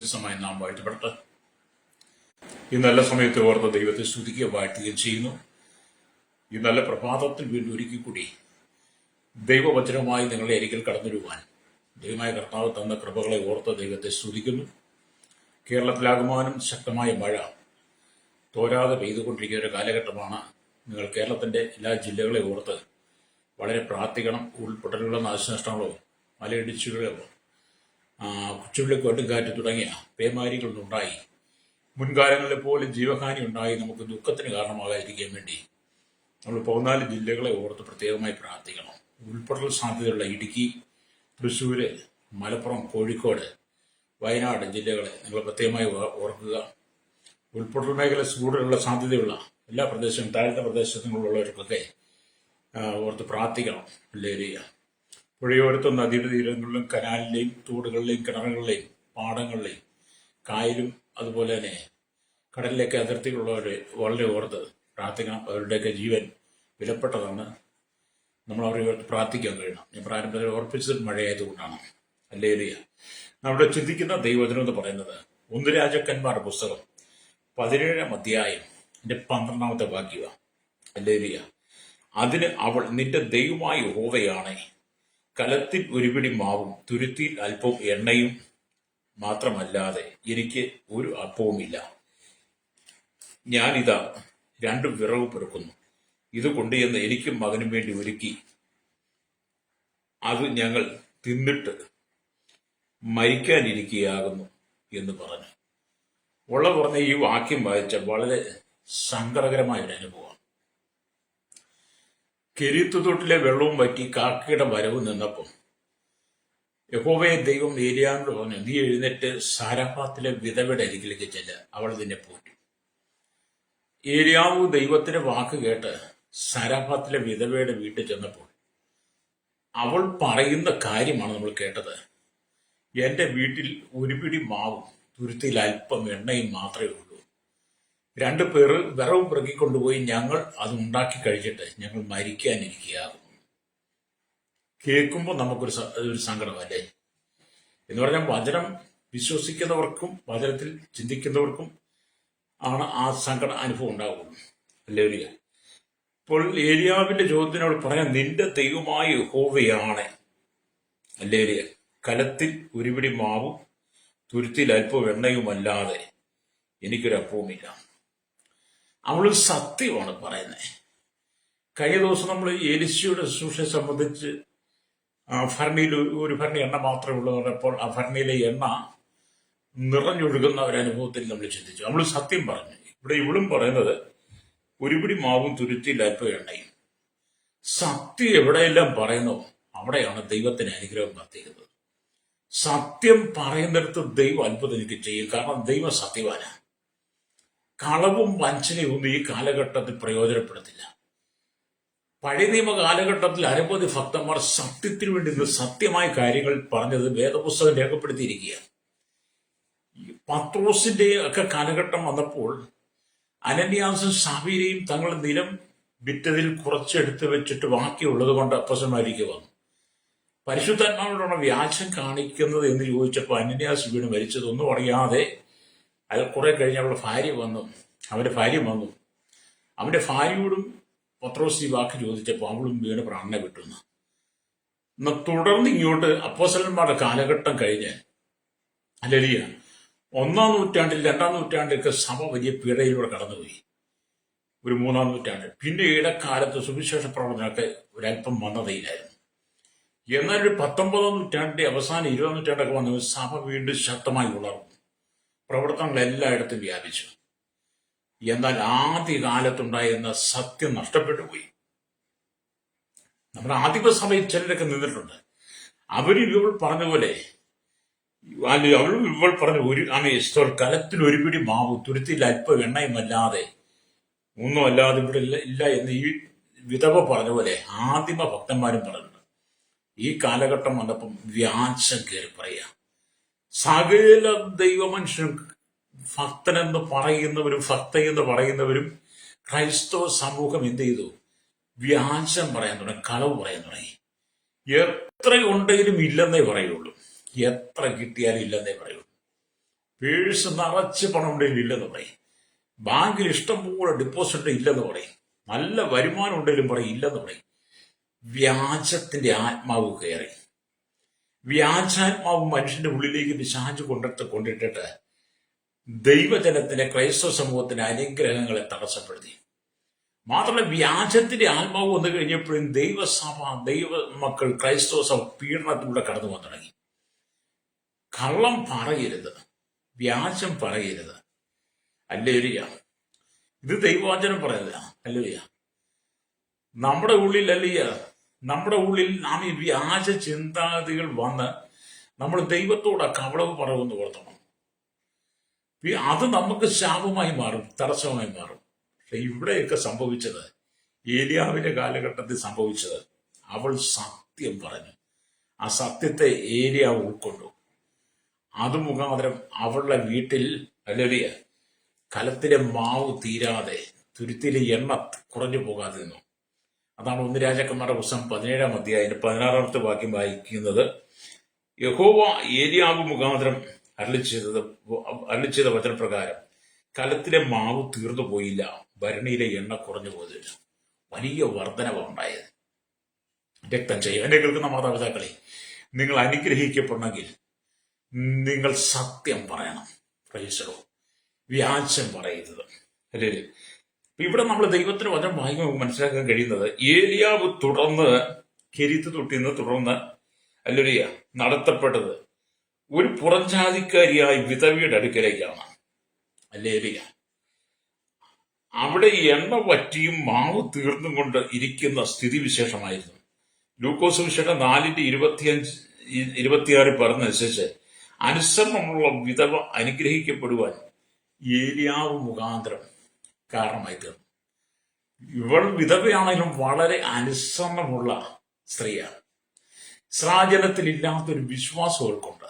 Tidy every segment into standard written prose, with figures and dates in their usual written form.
സമയം നാം വാഴ്ത്തപ്പെടട്ടെ. ഈ നല്ല സമയത്ത് ഓർത്ത് ദൈവത്തെ സ്തുതിക്കുകയും വാഴ്ത്തുകയും ചെയ്യുന്നു. ഈ നല്ല പ്രഭാതത്തിൽ വീണ്ടും ഒരിക്കൽ കൂടി ദൈവവചനവുമായി നിങ്ങളെ ഒരിക്കൽ കടന്നുവരുവാൻ ദൈവമായ കർത്താവ് തന്ന കൃപകളെ ഓർത്ത് ദൈവത്തെ സ്തുതിക്കുന്നു. കേരളത്തിലാകുവാനും ശക്തമായ മഴ തോരാതെ പെയ്തുകൊണ്ടിരിക്കുന്ന ഒരു കാലഘട്ടമാണ്. നിങ്ങൾ കേരളത്തിൻ്റെ എല്ലാ ജില്ലകളെ ഓർത്ത് വളരെ പ്രാർത്ഥിക്കണം. ഉൾപ്പെടലുള്ള നാശനഷ്ടങ്ങളോ മലയിടിച്ചുകളോ ചുഴലി കൊടുങ്കാറ്റ് തുടങ്ങിയ പേമാരികളൊന്നുണ്ടായി മുൻകാലങ്ങളിലെ പോലെ ജീവഹാനി ഉണ്ടായി നമുക്ക് ദുഃഖത്തിന് കാരണമാകാതിരിക്കാൻ വേണ്ടി നമ്മൾ 14 ജില്ലകളെ ഓർത്ത് പ്രത്യേകമായി പ്രാർത്ഥിക്കണം. ഉൾപ്പെടൽ സാധ്യതയുള്ള ഇടുക്കി, തൃശ്ശൂർ, മലപ്പുറം, കോഴിക്കോട്, വയനാട് ജില്ലകളെ നിങ്ങൾ പ്രത്യേകമായി ഓർക്കുക. ഉൾപ്പെടൽ മേഖല കൂടുതലുള്ള സാധ്യതയുള്ള എല്ലാ പ്രദേശങ്ങളും താഴ്ന്ന പ്രദേശങ്ങളിലുള്ളവർക്കൊക്കെ ഓർത്ത് പ്രാർത്ഥിക്കണം. ലേരിയ പുഴയോരത്തും നദിയുടെ തീരങ്ങളിലും കനാലിലെയും തോടുകളിലെയും കിണറുകളിലെയും പാടങ്ങളിലെയും കായലും അതുപോലെ തന്നെ കടലിലേക്ക് അതിർത്തികളുള്ളവരെ വളരെ ഓർത്ത് പ്രാർത്ഥിക്കണം. അവരുടെയൊക്കെ ജീവൻ വിലപ്പെട്ടതാണ്. നമ്മൾ അവരെ ഓർത്ത് പ്രാർത്ഥിക്കാൻ കഴിയണം. ഞാൻ പ്രാരംഭത്തിൽ ഓർപ്പിച്ചത് മഴയായതുകൊണ്ടാണ്. ഹല്ലേലൂയ. നമ്മുടെ ചിന്തിക്കുന്ന ദൈവവചനം എന്ന് പറയുന്നത് 1 രാജാക്കന്മാരുടെ പുസ്തകം 17-ാം അധ്യായം 12-ാമത്തെ വാക്യമാണ്. ഹല്ലേലൂയ. അതിന് അവൾ, നിന്റെ ദൈവമായ യഹോവയാണേ, കലത്തിൽ ഒരുപിടി മാവും തുരുത്തിയിൽ അല്പം എണ്ണയും മാത്രമല്ലാതെ എനിക്ക് ഒരു അപ്പവുമില്ല. ഞാനിതാ 2 വിറക് പെറുക്കുന്നു. ഇത് കൊണ്ടുചെന്ന് എനിക്കും മകനും വേണ്ടി ഒരുക്കി അത് ഞങ്ങൾ തിന്നിട്ട് മരിക്കാനിരിക്കുകയാകുന്നു എന്ന് പറഞ്ഞു. പറഞ്ഞ ഈ വാക്യം വായിച്ച വളരെ സങ്കടകരമായ ഒരു അനുഭവമാണ്. കെരീത്ത് വെള്ളവും വറ്റി കാക്കയുടെ വരവ് നിന്നപ്പം യഹോവയെ ദൈവം ഏലിയാവിനോട് പറഞ്ഞു, നീ എഴുന്നേറ്റ് സാരഫാത്തിലെ വിധവയുടെ അരികിലേക്ക് ചെല്ല്, അവൾ നിന്നെ പോറ്റും. ഏലിയാവ് ദൈവത്തിന്റെ വാക്ക് കേട്ട് സാരഫാത്തിലെ വിധവയുടെ വീട്ടിൽ ചെന്നപ്പോൾ അവൾ പറയുന്ന കാര്യമാണ് നമ്മൾ കേട്ടത്. എന്റെ വീട്ടിൽ ഒരു പിടി മാവും തുരുത്തിയിൽ അല്പം എണ്ണയും മാത്രമേ ഉള്ളൂ. 2 പേർ വിറവ് പിറക്കിക്കൊണ്ടുപോയി ഞങ്ങൾ അത് ഉണ്ടാക്കി കഴിച്ചിട്ട് ഞങ്ങൾ മരിക്കാനിരിക്കുകയാകുന്നു. കേൾക്കുമ്പോൾ നമുക്കൊരു സങ്കടമല്ലേ എന്ന് പറഞ്ഞാൽ, വചനം വിശ്വസിക്കുന്നവർക്കും വചനത്തിൽ ചിന്തിക്കുന്നവർക്കും ആണ് ആ സങ്കട അനുഭവം ഉണ്ടാവുള്ളൂ. ഹല്ലേലൂയ. ഇപ്പോൾ ഏലിയാവിന്റെ ചോദ്യത്തിനോട് പറയാൻ, നിന്റെ ദൈവമായ യഹോവയാണ്, ഹല്ലേലൂയ, കലത്തിൽ ഒരുപിടി മാവും തുരുത്തിയിൽ അല്പം എണ്ണയുമല്ലാതെ എനിക്കൊരു അപ്പവുമില്ല. അവള് സത്യമാണ് പറയുന്നത്. കഴിഞ്ഞ ദിവസം നമ്മൾ എലിശയുടെ ശുശ്രൂഷയെ സംബന്ധിച്ച് ഭരണിയിൽ ഒരു ഭരണി എണ്ണ മാത്രമേ ഉള്ളൂ എന്ന് പറഞ്ഞപ്പോൾ ആ ഭരണിയിലെ എണ്ണ നിറഞ്ഞൊഴുകുന്ന ഒരു അനുഭവത്തിൽ നമ്മൾ ചിന്തിച്ചു. നമ്മൾ സത്യം പറഞ്ഞു. ഇവിടെ ഇവളും പറയുന്നത് ഒരുപിടി മാവും തുരുത്തിയിൽ അല്പം എണ്ണയും. സത്യം എവിടെയെല്ലാം പറയുന്നു അവിടെയാണ് ദൈവത്തിന് അനുഗ്രഹം വർദ്ധിക്കുന്നത്. സത്യം പറയുന്നിടത്ത് ദൈവം അത്ഭുതം എനിക്ക് ചെയ്യും. കാരണം ദൈവം സത്യവാനാണ്. കളവും വഞ്ചനയും ഒന്നും ഈ കാലഘട്ടത്തിൽ പ്രയോജനപ്പെടുത്തില്ല. പഴയ നിയമ കാലഘട്ടത്തിൽ അനവധി ഭക്തന്മാർ സത്യത്തിന് വേണ്ടി സത്യമായ കാര്യങ്ങൾ പറഞ്ഞത് വേദപുസ്തകം രേഖപ്പെടുത്തിയിരിക്കുകയാണ്. പത്രോസിന്റെ ഒക്കെ കാലഘട്ടം വന്നപ്പോൾ അനന്യാസും സാഫീരയും തങ്ങളുടെ നിലം വിറ്റതിൽ കുറച്ചെടുത്ത് വെച്ചിട്ട് ബാക്കിയുള്ളത് കൊണ്ട് അപ്പസ്തലന്മാരിലേക്ക് വന്നു. പരിശുദ്ധാത്മാവിനോടാണ് വ്യാജം കാണിക്കുന്നത് എന്ന് ചോദിച്ചപ്പോൾ അനന്യാസ് വീണ് മരിച്ചതൊന്നും അറിയാതെ അയാൾ കുറെ കഴിഞ്ഞ് അവളുടെ ഭാര്യ വന്നു. അവന്റെ ഭാര്യയോടും പത്രോസ് ഈ വാക്ക് ചോദിച്ചപ്പോൾ അവളും വീണ് പ്രാണനെ വിട്ടുന്നു. എന്നാൽ തുടർന്ന് ഇങ്ങോട്ട് അപ്പോസ്തലന്മാരുടെ കാലഘട്ടം കഴിഞ്ഞ് ഹല്ലേലൂയ 1-ാം നൂറ്റാണ്ടിൽ 2-ാം നൂറ്റാണ്ടിലൊക്കെ സഭ വലിയ പീഡയിലൂടെ കടന്നുപോയി. ഒരു 3-ാം നൂറ്റാണ്ടിൽ പിന്നെ ഇടക്കാലത്ത് സുവിശേഷ പ്രവർത്തനമൊക്കെ ഒരല്പം മന്ദതയിലായിരുന്നു. എന്നാൽ ഒരു 19-ാം നൂറ്റാണ്ടിന്റെ അവസാനം 20-ാം നൂറ്റാണ്ടൊക്കെ വന്ന സഭ വീണ്ടും ശക്തമായി ഉണർന്നു. പ്രവർത്തനങ്ങൾ എല്ലായിടത്തും വ്യാപിച്ചു. എന്നാൽ ആദ്യകാലത്തുണ്ടായിരുന്ന സത്യം നഷ്ടപ്പെട്ടു പോയി. നമ്മുടെ ആദിമസഭയിൽ ചിലരൊക്കെ നിന്നിട്ടുണ്ട്. ഇവൾ പറഞ്ഞ പോലെ ഇവൾ പറഞ്ഞ കലത്തിൽ ഒരു പിടി മാവ് തുരുത്തിയിൽ അല്പം എണ്ണയുമല്ലാതെ ഒന്നും അല്ലാതെ ഇവിടെ ഇല്ല എന്ന് ഈ വിധവ പറഞ്ഞ പോലെ ആദിമ ഭക്തന്മാരും പറഞ്ഞിട്ടുണ്ട്. ഈ കാലഘട്ടം വന്നപ്പം വ്യാജം കയറി പറയാ. സകല ദൈവമനുഷ്യനും ഭക്തനെന്ന് പറയുന്നവരും ക്രൈസ്തവ സമൂഹം എന്ത് ചെയ്തു? വ്യാജം പറയാൻ തുടങ്ങി, കളവ് പറയാൻ തുടങ്ങി. എത്ര ഉണ്ടെങ്കിലും ഇല്ലെന്നേ പറയുള്ളൂ. എത്ര കിട്ടിയാലും ഇല്ലെന്നേ പറയുള്ളൂ. പേഴ്സ് നിറച്ച് പണം ഉണ്ടെങ്കിലും ഇല്ലെന്ന് പറയും. ബാങ്കിൽ ഇഷ്ടംപോലെ ഡെപ്പോസിറ്റ് ഇല്ലെന്ന് പറയും. നല്ല വരുമാനം ഉണ്ടെങ്കിലും പറയും ഇല്ലെന്ന് പറയും. വ്യാജത്തിന്റെ ആത്മാവ് കയറി. വ്യാജാത്മാവ് മനുഷ്യന്റെ ഉള്ളിലേക്ക് പിശാച് കൊണ്ടിട്ടിട്ട് ദൈവജനത്തിലെ ക്രൈസ്തവ സമൂഹത്തിന്റെ അനുഗ്രഹങ്ങളെ തടസ്സപ്പെടുത്തി. മാത്രമല്ല, വ്യാജത്തിന്റെ ആത്മാവ് വന്നു കഴിഞ്ഞപ്പോഴും ദൈവസഭ, ദൈവ മക്കൾ, ക്രൈസ്തവ സഭ പീഡനത്തിലൂടെ കടന്നു വന്നു തുടങ്ങി. കള്ളം പറയരുത്, വ്യാജം പറയരുത്. ഹല്ലേലൂയ. ഇത് ദൈവവചനം പറയുന്നില്ല. ഹല്ലേലൂയ. നമ്മുടെ ഉള്ളിൽ നാം ഈ വ്യാജ ചിന്താഗതികൾ വന്ന് നമ്മൾ ദൈവത്തോട് കവളവ് പറയുമെന്ന് ഓർത്തണം. അത് നമുക്ക് ശാപമായി മാറും, തടസ്സമായി മാറും. പക്ഷെ ഇവിടെയൊക്കെ സംഭവിച്ചത്, ഏലിയാവിന്റെ കാലഘട്ടത്തിൽ സംഭവിച്ചത്, അവൾ സത്യം പറഞ്ഞു. ആ സത്യത്തെ ഏലിയാവ് ഉൾക്കൊണ്ടു. അത് മുഖാന്തരം അവളുടെ വീട്ടിൽ ഹല്ലേലൂയ കലത്തിലെ മാവ് തീരാതെ, തുരുത്തിലെ എണ്ണ കുറഞ്ഞു പോകാതെ നിന്നു. അതാണ് 1 രാജാക്കന്മാരുടെ പുസ്തകം 17-ാം അധ്യായം 16-ാമത്തെ വാക്യം വായിക്കുന്നത്. യഹോവ ഏലിയാവ് മുഖാന്തരം അരുളി ചെയ്ത വചനപ്രകാരം കലത്തിലെ മാവ് തീർന്നു പോയില്ല, ഭരണിയിലെ എണ്ണ കുറഞ്ഞു പോയില്ല. വലിയ വർധനവ് ഉണ്ടായത്. രക്തം ചെയ്യും. എന്നെ കേൾക്കുന്ന മാതാപിതാക്കളെ, നിങ്ങൾ അനുഗ്രഹിക്കപ്പെടണമെങ്കിൽ നിങ്ങൾ സത്യം പറയണം. പ്രൈസലോ, വ്യാജം പറയരുത്. അല്ലേ? ഇവിടെ നമ്മൾ ദൈവത്തിന് വചനം വായിക്കുമ്പോൾ മനസ്സിലാക്കാൻ കഴിയുന്നത്, ഏലിയാവ് കെരീത്ത് തൊട്ടിന്ന് തുടർന്ന് ഹല്ലേലൂയ നടത്തപ്പെട്ടത് ഒരു പുറംജാതിക്കാരിയായ വിധവയുടെ അടുക്കലേക്കാണ്. ഹല്ലേലൂയ. അവിടെ എണ്ണ വറ്റിയും മാവ് തീർന്നും കൊണ്ട് ഇരിക്കുന്ന സ്ഥിതിവിശേഷമായിരുന്നു. ലൂക്കോസ് വിശേഷം 4:25-26 പറഞ്ഞനുസരിച്ച് അനുസരണമുള്ള വിധവ അനുഗ്രഹിക്കപ്പെടുവാൻ ഏലിയാവ് മുഖാന്തരം കാരണമായി തീർന്നു. ഇവൾ വിധവയാണെങ്കിലും വളരെ അനുസരണമുള്ള സ്ത്രീയാണ്. ഇസ്രായേലത്തിൽ ഇല്ലാത്തൊരു വിശ്വാസം അവൾക്കുണ്ട്.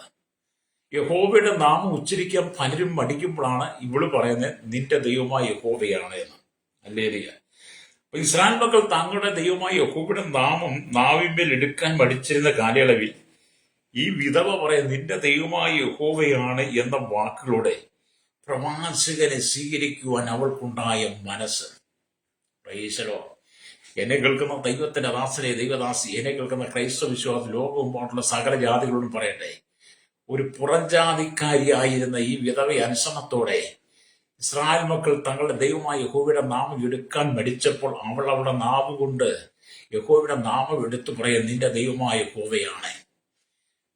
യഹോവയുടെ നാമം ഉച്ചരിക്കാൻ പലരും മടിക്കുമ്പോഴാണ് ഇവള് പറയുന്നത് നിന്റെ ദൈവമായ യഹോവയാണ് എന്ന്. ഹല്ലേലൂയ. അപ്പൊ ഇസ്രായേൽ മക്കൾ തങ്ങളുടെ ദൈവമായ യഹോവയുടെ നാമം നാവിന്മേൽ എടുക്കാൻ മടിച്ചിരുന്ന കാലയളവിൽ ഈ വിധവ പറയുന്നത് നിന്റെ ദൈവമായ യഹോവയാണ് എന്ന വാക്കുകളോടെ പ്രവാചകനെ സ്വീകരിക്കുവാൻ അവൾക്കുണ്ടായ മനസ്സ്. പ്രൈസലോ. എന്നെ കേൾക്കുന്ന ദൈവത്തിന്റെ ദാസനെ, ദൈവദാസി, എന്നെ കേൾക്കുന്ന ക്രൈസ്തവ വിശ്വാസ ലോകവുമായിട്ടുള്ള സകല ജാതികളോടും പറയട്ടെ, ഒരു പുറംജാതിക്കാരിയായിരുന്ന ഈ വിധവ അനുസരണത്തോടെ ഇസ്രായേൽ മക്കൾ തങ്ങളുടെ ദൈവമായ യഹോവയുടെ നാമം എടുക്കാൻ മടിച്ചപ്പോൾ അവൾ അവളുടെ നാവ് കൊണ്ട് യഹോവയുടെ നാമം എടുത്തു പറയാൻ നിന്റെ ദൈവമായ യഹോവയാണ്.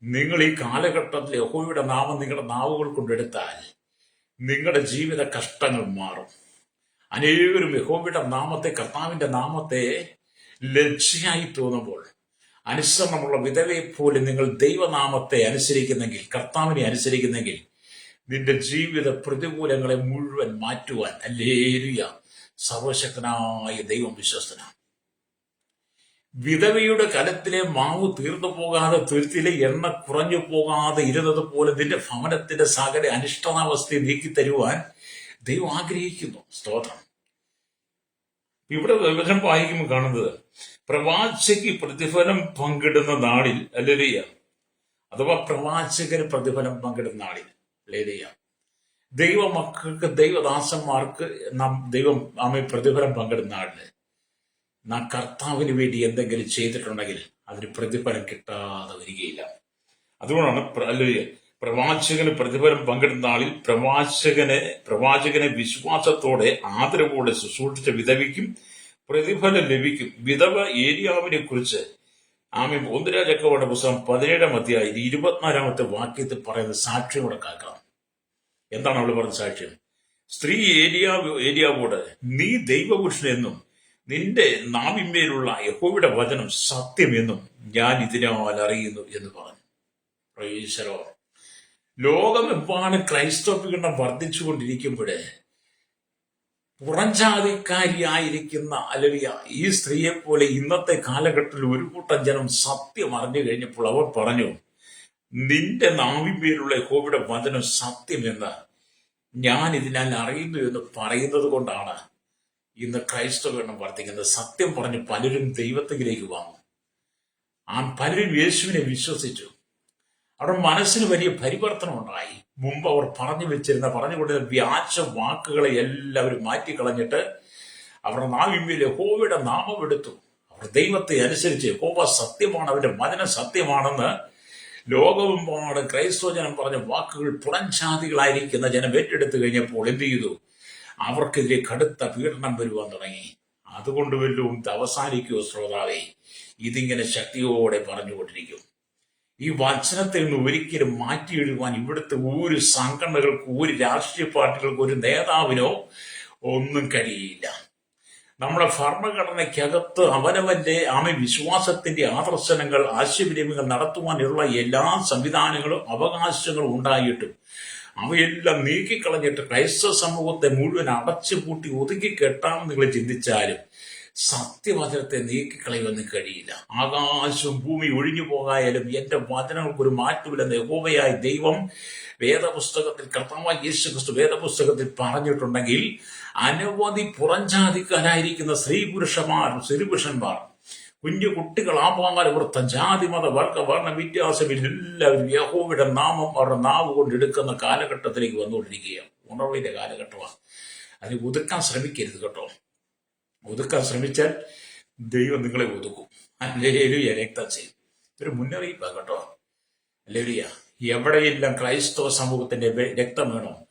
നിങ്ങൾ ഈ കാലഘട്ടത്തിൽ യഹോവയുടെ നാമം നിങ്ങളുടെ നാവുകൾ കൊണ്ടെടുത്താൽ നിങ്ങളുടെ ജീവിത കഷ്ടങ്ങൾ മാറും. അനേകരും യഹോവയുടെ നാമത്തെ, കർത്താവിന്റെ നാമത്തെ ലജ്ജയായി തോന്നുമ്പോൾ അനുസരണമുള്ള വിധവയെ പോലെ നിങ്ങൾ ദൈവനാമത്തെ അനുസരിക്കുന്നെങ്കിൽ, കർത്താവിനെ അനുസരിക്കുന്നെങ്കിൽ നിന്റെ ജീവിത പ്രതികൂലങ്ങളെ മുഴുവൻ മാറ്റുവാൻ ഹല്ലേലൂയ സർവശക്തനായ ദൈവം വിശ്വസ്തനാണ്. വിധവയുടെ കലത്തിലെ മാവ് തീർന്നു പോകാതെ, തുരുത്തിലെ എണ്ണ കുറഞ്ഞു പോകാതെ ഇരുന്നത് പോലെ നിന്റെ ഭവനത്തിന്റെ സകല അനിഷ്ടതാവസ്ഥയെ നീക്കി തരുവാൻ ദൈവം ആഗ്രഹിക്കുന്നു. സ്തോത്രം. ഇവിടെ വചനം വായിക്കുമ്പോൾ കാണുന്നത് പ്രവാചകയ്ക്ക് പ്രതിഫലം പങ്കിടുന്ന നാളിൽ ഹല്ലേലൂയ, അഥവാ പ്രവാചകന് പ്രതിഫലം പങ്കിടുന്ന നാളിൽ ഹല്ലേലൂയ, ദൈവമക്കൾക്ക്, ദൈവദാസന്മാർക്ക് ദൈവം പ്രതിഫലം പങ്കിടുന്ന നാളില് നാം കർത്താവിന് വേണ്ടി എന്തെങ്കിലും ചെയ്തിട്ടുണ്ടെങ്കിൽ അതിന് പ്രതിഫലം കിട്ടാതെ വരികയില്ല. അതുകൊണ്ടാണ് ഹല്ലേലൂയ പ്രവാചകന് പ്രതിഫലം പങ്കിടുന്ന ആളിൽ പ്രവാചകനെ വിശ്വാസത്തോടെ ആദരവോടെ ശുശ്രൂഷിച്ച വിധവയ്ക്കും പ്രതിഫലം ലഭിക്കും. വിധവ ഏലിയാവിനെ കുറിച്ച് 1 രാജാക്കന്മാരുടെ പുസ്തകം 17-ാം അധ്യായം 24-ാമത്തെ വാക്യത്തിൽ പറയുന്ന സാക്ഷ്യം കൂടെ കേൾക്കാം. എന്താണ് അവൾ പറഞ്ഞ സാക്ഷ്യം? സ്ത്രീ ഏലിയാവോട് നീ ദൈവപുരുഷനെന്നും നിന്റെ നാവിന്മേലുള്ള യഹോവയുടെ വചനം സത്യമെന്നും ഞാൻ ഇതിനാൽ അറിയുന്നു എന്ന് പറഞ്ഞു. Praise the Lord. ലോകമെമ്പാടും ക്രൈസ്തവ പീഡനം വർദ്ധിച്ചുകൊണ്ടിരിക്കുമ്പോഴേ പുറംജാതിക്കാരിയായിരിക്കുന്ന അല്ലെങ്കിൽ ഈ സ്ത്രീയെ പോലെ ഇന്നത്തെ കാലഘട്ടത്തിൽ ഒരു കൂട്ടം ജനം സത്യം അറിഞ്ഞു കഴിഞ്ഞപ്പോൾ അവർ പറഞ്ഞു നിന്റെ നാവിന്മേലുള്ള യഹോവയുടെ വചനം സത്യമെന്ന് ഞാൻ ഇതിനാൽ അറിയുന്നു എന്ന് പറയുന്നത് കൊണ്ടാണ് ഇന്ന് ക്രൈസ്തവ പീഡനം വർദ്ധിക്കുന്നത്. സത്യം പറഞ്ഞ് പലരും ദൈവത്തിലേക്ക് വന്നു. പലരും യേശുവിനെ വിശ്വസിച്ചു. അവരുടെ മനസ്സിന് വലിയ പരിവർത്തനം ഉണ്ടായി. മുമ്പ് അവർ പറഞ്ഞുകൊണ്ടിരുന്ന വ്യാജ വാക്കുകളെ എല്ലാവരും മാറ്റിക്കളഞ്ഞിട്ട് അവരുടെ നാവിന്മേൽ യഹോവയുടെ നാമം എടുത്തു. അവർ ദൈവത്തെ അനുസരിച്ച് യഹോവ സത്യമാണ്, അവന്റെ വചനം സത്യമാണെന്ന് ലോകമെമ്പാടും ക്രൈസ്തവ ജനം പറഞ്ഞ വാക്കുകൾ പുറംജാതികളായിരിക്കുന്ന ജനം ഏറ്റെടുത്തു കഴിഞ്ഞപ്പോൾ എന്ത് ചെയ്തു? അവർക്കെതിരെ കടുത്ത പീഡനം വരുവാൻ തുടങ്ങി. അതുകൊണ്ട് വല്ലതും അവസാനിക്കുമോ ശ്രോതാവേ? ഇതിങ്ങനെ ശക്തിയോടെ പറഞ്ഞുകൊണ്ടിരിക്കും. ഈ വചനത്തിൽ നിന്ന് ഒരിക്കലും മാറ്റിയെഴുതുവാൻ ഇവിടുത്തെ ഒരു സംഘടനകൾക്ക്, ഒരു രാഷ്ട്രീയ പാർട്ടികൾക്ക്, ഒരു നേതാവിനോ ഒന്നും കഴിയില്ല. നമ്മുടെ ഭരണഘടനയ്ക്കകത്ത് അവനവന്റെ വിശ്വാസത്തിന്റെ ആദർശനങ്ങൾ, ആശയവിനിമയങ്ങൾ നടത്തുവാനുള്ള എല്ലാ സംവിധാനങ്ങളും അവകാശങ്ങളും ഉണ്ടായിട്ടും അവയെല്ലാം നീക്കിക്കളഞ്ഞിട്ട് ക്രൈസ്തവ സമൂഹത്തെ മുഴുവൻ അടച്ചുപൂട്ടി ഒതുക്കി കെട്ടാമെന്ന് നിങ്ങൾ ചിന്തിച്ചാലും സത്യവചനത്തെ നീക്കിക്കളയുമെന്ന് കഴിയില്ല. ആകാശവും ഭൂമി ഒഴിഞ്ഞു പോകായാലും എന്റെ വചനങ്ങൾക്ക് ഒരു മാറ്റമില്ലെന്ന് യഹോവയായ ദൈവം വേദപുസ്തകത്തിൽ, കർത്താവായ യേശു ക്രിസ്തു വേദപുസ്തകത്തിൽ പറഞ്ഞിട്ടുണ്ടെങ്കിൽ അനവധി പുറംജാതിക്കാരായിരിക്കുന്ന സ്ത്രീപുരുഷന്മാർ, കുഞ്ഞു കുട്ടികൾ, ആപാലവൃത്തം, ജാതി, മത, വർഗ, വർണ്ണ വ്യത്യാസമില്ല, എല്ലാവരും യഹോവയുടെ നാമം അവരുടെ നാവ് കൊണ്ട് എടുക്കുന്ന കാലഘട്ടത്തിലേക്ക് വന്നുകൊണ്ടിരിക്കുകയാണ്. ഉണർവിന്റെ കാലഘട്ടമാണ്. അതിന് ഒതുക്കാൻ ശ്രമിക്കരുത് കേട്ടോ. ഒതുക്കാൻ ശ്രമിച്ചാൽ ദൈവം നിങ്ങളെ ഒതുക്കും. ഹല്ലേലൂയ. രക്തം ചെയ്യും. ഒരു മുന്നറിയിപ്പാണ് കേട്ടോ. ഹല്ലേലൂയ. എവിടെയെല്ലാം ക്രൈസ്തവ സമൂഹത്തിന്റെ രക്തം വേണോ,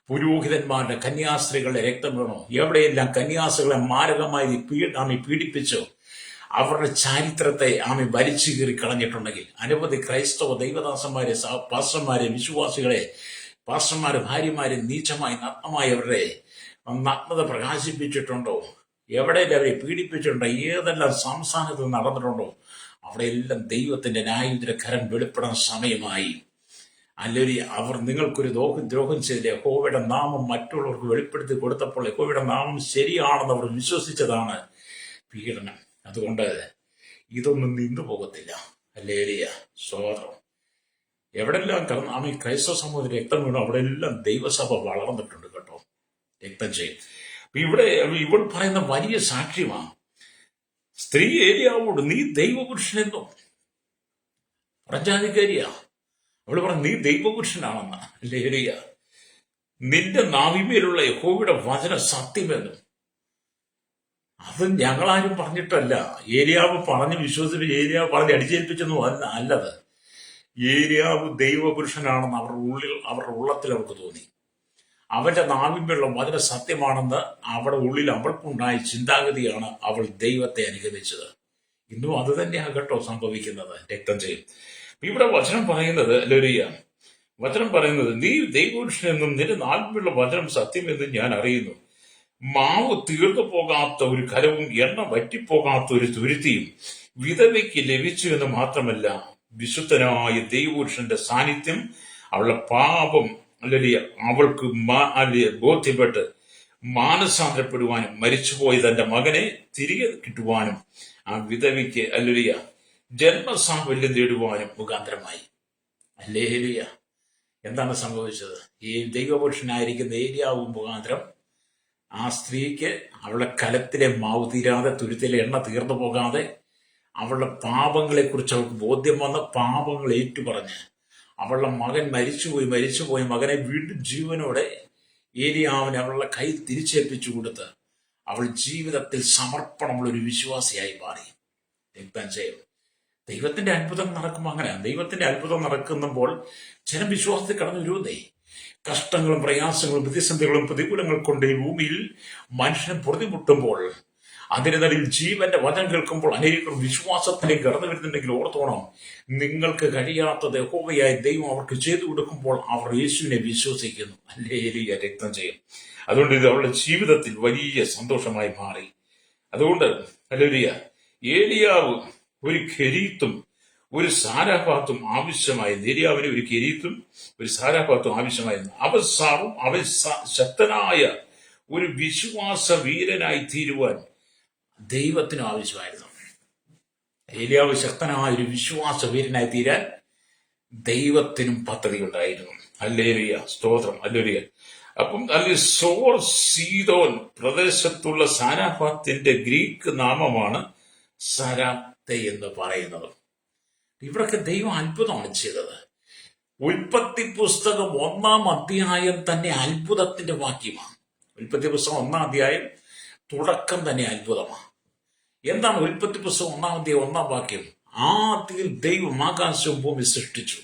പുരോഹിതന്മാരുടെ, കന്യാസ്ത്രീകളുടെ രക്തം വേണോ, എവിടെയെല്ലാം കന്യാസ്ത്രീകളെ മാരകമായി പീഡിപ്പിച്ചോ, അവരുടെ ചരിത്രത്തെ വലിച്ചു കീറി കളഞ്ഞിട്ടുണ്ടെങ്കിൽ, അനവധി ക്രൈസ്തവ ദൈവദാസന്മാരെ, പാസ്റ്റർമാരെ, വിശ്വാസികളെ, പാസ്റ്റർമാരെ, ഭാര്യമാരെ നീചമായി നഗ്നമായി അവരുടെ നഗ്നത പ്രകാശിപ്പിച്ചിട്ടുണ്ടോ, എവിടെയെല്ലാം അവരെ പീഡിപ്പിച്ചിട്ടുണ്ടോ, ഏതെല്ലാം സംസ്ഥാനത്ത് നടന്നിട്ടുണ്ടോ, അവിടെയെല്ലാം ദൈവത്തിന്റെ ന്യായവിധിയുടെ കരം വെളിപ്പെടാൻ സമയമായി. അല്ലെങ്കിൽ അവർ നിങ്ങൾക്കൊരു ദ്രോഹം ചെയ്തില്ല. യഹോവയുടെ നാമം മറ്റുള്ളവർക്ക് വെളിപ്പെടുത്തി കൊടുത്തപ്പോൾ യഹോവയുടെ നാമം ശരിയാണെന്ന് അവർ വിശ്വസിച്ചതാണ് പീഡനം. അതുകൊണ്ട് ഇതൊന്നും നിന്നു പോകത്തില്ല. ഹല്ലേലൂയ. സ്തോത്രം. എവിടെല്ലാം ക്രൈസ്തവ സമൂഹത്തിൽ രക്തം വീണു അവിടെയെല്ലാം ദൈവസഭ വളർന്നിട്ടുണ്ട് കേട്ടോ. രക്തം ചെയ്യും. ഇവൾ പറയുന്ന വലിയ സാക്ഷ്യമാണ്. സ്ത്രീ ഏലിയാവോട് നീ ദൈവപുരുഷനെന്നോ, പ്രജാതിക്കാരിയാ. അവള് പറഞ്ഞു നീ ദൈവപുരുഷനാണെന്ന്. ഹല്ലേലൂയ. നിന്റെ നാവിന്മേലുള്ള യഹോവയുടെ വചനം സത്യമെന്നും. അത് ഞങ്ങളാരും പറഞ്ഞിട്ടല്ല. ഏലിയാവ് പറഞ്ഞ് വിശ്വസിച്ച്, ഏലിയാവ് പറഞ്ഞ് അടിച്ചേൽപ്പിച്ചൊന്നും അല്ലത്. ഏലിയാവ് ദൈവപുരുഷനാണെന്ന് അവരുടെ ഉള്ളത്തിൽ അവർക്ക് തോന്നി. അവന്റെ നാവിന്മേലുള്ള വചന സത്യമാണെന്ന് അവരുടെ ഉള്ളിൽ അവൾക്കുണ്ടായ ചിന്താഗതിയാണ് അവൾ ദൈവത്തെ അനുഗമിച്ചത്. ഇന്നും അത് തന്നെയാണ് കേട്ടോ സംഭവിക്കുന്നത്. രക്തം ചെയ്യും. ഇവിടെ വചനം പറയുന്നത്, ഹല്ലേലൂയ, വചനം പറയുന്നത് നീ ദൈവപുരുഷനെന്നും നിന്റെ നാവിന്മേലുള്ള വചനം സത്യമെന്നും ഞാൻ അറിയുന്നു. മാവ് തീർന്നു പോകാത്ത ഒരു കലവും എണ്ണ വറ്റിപ്പോകാത്ത ഒരു തുരുത്തിയും വിധവയ്ക്ക് ലഭിച്ചു എന്ന് മാത്രമല്ല, വിശുദ്ധനായ ദൈവപുരുഷന്റെ സാന്നിധ്യം അവളുടെ പാപം അവൾക്ക് ബോധ്യപ്പെട്ട് മാനസാന്തരപ്പെടുവാനും മരിച്ചുപോയ തന്റെ മകനെ തിരികെ കിട്ടുവാനും ആ വിധവയ്ക്ക് ജന്മസാഫല്യം നേടുവാനും മുഖാന്തരമായി. ഹല്ലേലൂയ. എന്താണ് സംഭവിച്ചത്? ഈ ദൈവപുരുഷനായിരിക്കുന്ന ഏലിയാവ് മുഖാന്തരം ആ സ്ത്രീക്ക് അവളുടെ കലത്തിലെ മാവ് തീരാതെ, തുരുത്തിലെ എണ്ണ തീർന്നു പോകാതെ, അവളുടെ പാപങ്ങളെ കുറിച്ച് അവൾക്ക് ബോധ്യം വന്ന് പാപങ്ങൾ ഏറ്റുപറഞ്ഞ് അവളുടെ മകൻ മരിച്ചുപോയി മകനെ വീണ്ടും ജീവനോടെ ഏലിയാവിന് അവളുടെ കൈ തിരിച്ചേൽപ്പിച്ചു കൊടുത്ത് അവൾ ജീവിതത്തിൽ സമർപ്പണമുള്ള ഒരു വിശ്വാസിയായി മാറി. രക്തം. ദൈവത്തിന്റെ അത്ഭുതം നടക്കുമ്പോൾ അങ്ങനെ. ദൈവത്തിന്റെ അത്ഭുതം നടക്കുമ്പോൾ ജനം വിശ്വാസത്തിൽ കടന്നു വരുന്നേ. കഷ്ടങ്ങളും പ്രയാസങ്ങളും പ്രതിസന്ധികളും പ്രതികൂലങ്ങൾ കൊണ്ട് ഈ ഭൂമിയിൽ മനുഷ്യനെ പൊറുതിമുട്ടുമ്പോൾ, അതിനിടയിൽ ജീവന്റെ വചനം കേൾക്കുമ്പോൾ അനേകം വിശ്വാസത്തിലേക്ക് കടന്നു വരുന്നുണ്ടെങ്കിൽ ഓർത്തോണം, നിങ്ങൾക്ക് കഴിയാത്തത് യഹോവയായ ദൈവം അവർക്ക് ചെയ്തു കൊടുക്കുമ്പോൾ അവർ യേശുവിനെ വിശ്വസിക്കുന്നു. ഹല്ലേലൂയ. രക്തം ചെയ്യും. അതുകൊണ്ട് ഇത് അവരുടെ ജീവിതത്തിൽ വലിയ സന്തോഷമായി മാറി. അതുകൊണ്ട് ഹല്ലേലൂയ, ഏലിയാവ് ഒരു കെരീത്തും ഒരു സാരാഫാത്തും ആവശ്യമായിരുന്നു. ഏലിയാവിന് ഒരു കെരീത്തും ഒരു സാരാഫാത്തും ആവശ്യമായിരുന്നു. അവൻ ശക്തനായ ഒരു വിശ്വാസ വീരനായി തീരുവാൻ ദൈവത്തിനും ആവശ്യമായിരുന്നു. ഏലിയാവ് ശക്തനായ ഒരു വിശ്വാസ വീരനായി തീരാൻ ദൈവത്തിനും പദ്ധതി ഉണ്ടായിരുന്നു. ഹല്ലേലൂയ. സ്തോത്രം. ഹല്ലേലൂയ. അപ്പം സോർ സീദോൻ പ്രദേശത്തുള്ള സാരാഫാത്തിന്റെ ഗ്രീക്ക് നാമമാണ് സരാപ്തെ എന്ന് പറയുന്നത്. ഇവിടൊക്കെ ദൈവം അത്ഭുതമാണ് ചെയ്തത്. ഉൽപ്പത്തി പുസ്തകം 1-ാം അധ്യായം തന്നെ അത്ഭുതത്തിന്റെ വാക്യമാണ്. ഉൽപ്പത്തി പുസ്തകം 1-ാം അധ്യായം തുടക്കം തന്നെ അത്ഭുതമാണ്. എന്താണ് ഉൽപ്പത്തി പുസ്തകം 1-ാം അധ്യായം 1-ാം വാക്യം? ആദ്യം ദൈവം ആകാശവും ഭൂമി സൃഷ്ടിച്ചു.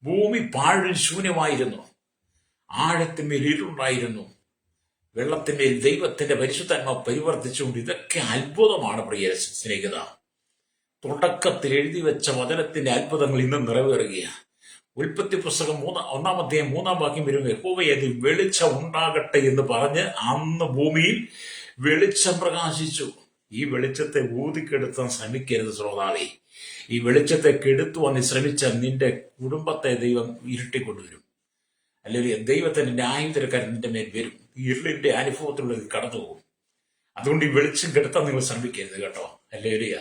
ഭൂമി പാഴും ശൂന്യമായിരുന്നു. ആഴത്തിന്മേൽ ഇരുണ്ടായിരുന്നു. വെള്ളത്തിന്മേൽ ദൈവത്തിന്റെ പരിശുദ്ധാത്മാവ് പരിവർത്തിച്ചുകൊണ്ട്. ഇതൊക്കെ അത്ഭുതമാണ് പ്രിയ സ്നേഹിത. തുടക്കത്തിൽ എഴുതി വെച്ച വചനത്തിന്റെ അത്ഭുതങ്ങൾ ഇന്ന് നിറവേറുകയാണ്. ഉൽപ്പത്തി പുസ്തകം 1-ാം അധ്യായം 3-ാം വാക്യം വരുമ്പോൾ യഹോവയെ അതിൽ വെളിച്ചം ഉണ്ടാകട്ടെ എന്ന് പറഞ്ഞ് അന്ന് ഭൂമിയിൽ വെളിച്ചം പ്രകാശിച്ചു. ഈ വെളിച്ചത്തെ ഊതിക്കെടുത്താൻ ശ്രമിക്കരുത് ശ്രോതാവേ. ഈ വെളിച്ചത്തെ കെടുത്തുവാൻ ശ്രമിച്ച നിന്റെ കുടുംബത്തെ ദൈവം ഇരുട്ടിക്കൊണ്ടുവരും. അല്ലെങ്കിൽ ദൈവത്തിന്റെ ന്യായത്തിരക്കാരൻ നിന്റെ മേൽ വരും. ഇരുളിന്റെ അനുഭവത്തിലൂടെ കടന്നു പോകും. അതുകൊണ്ട് ഈ വെളിച്ചം കെടുത്താൻ നിങ്ങൾ ശ്രമിക്കരുത് കേട്ടോ. അല്ലേലിയ.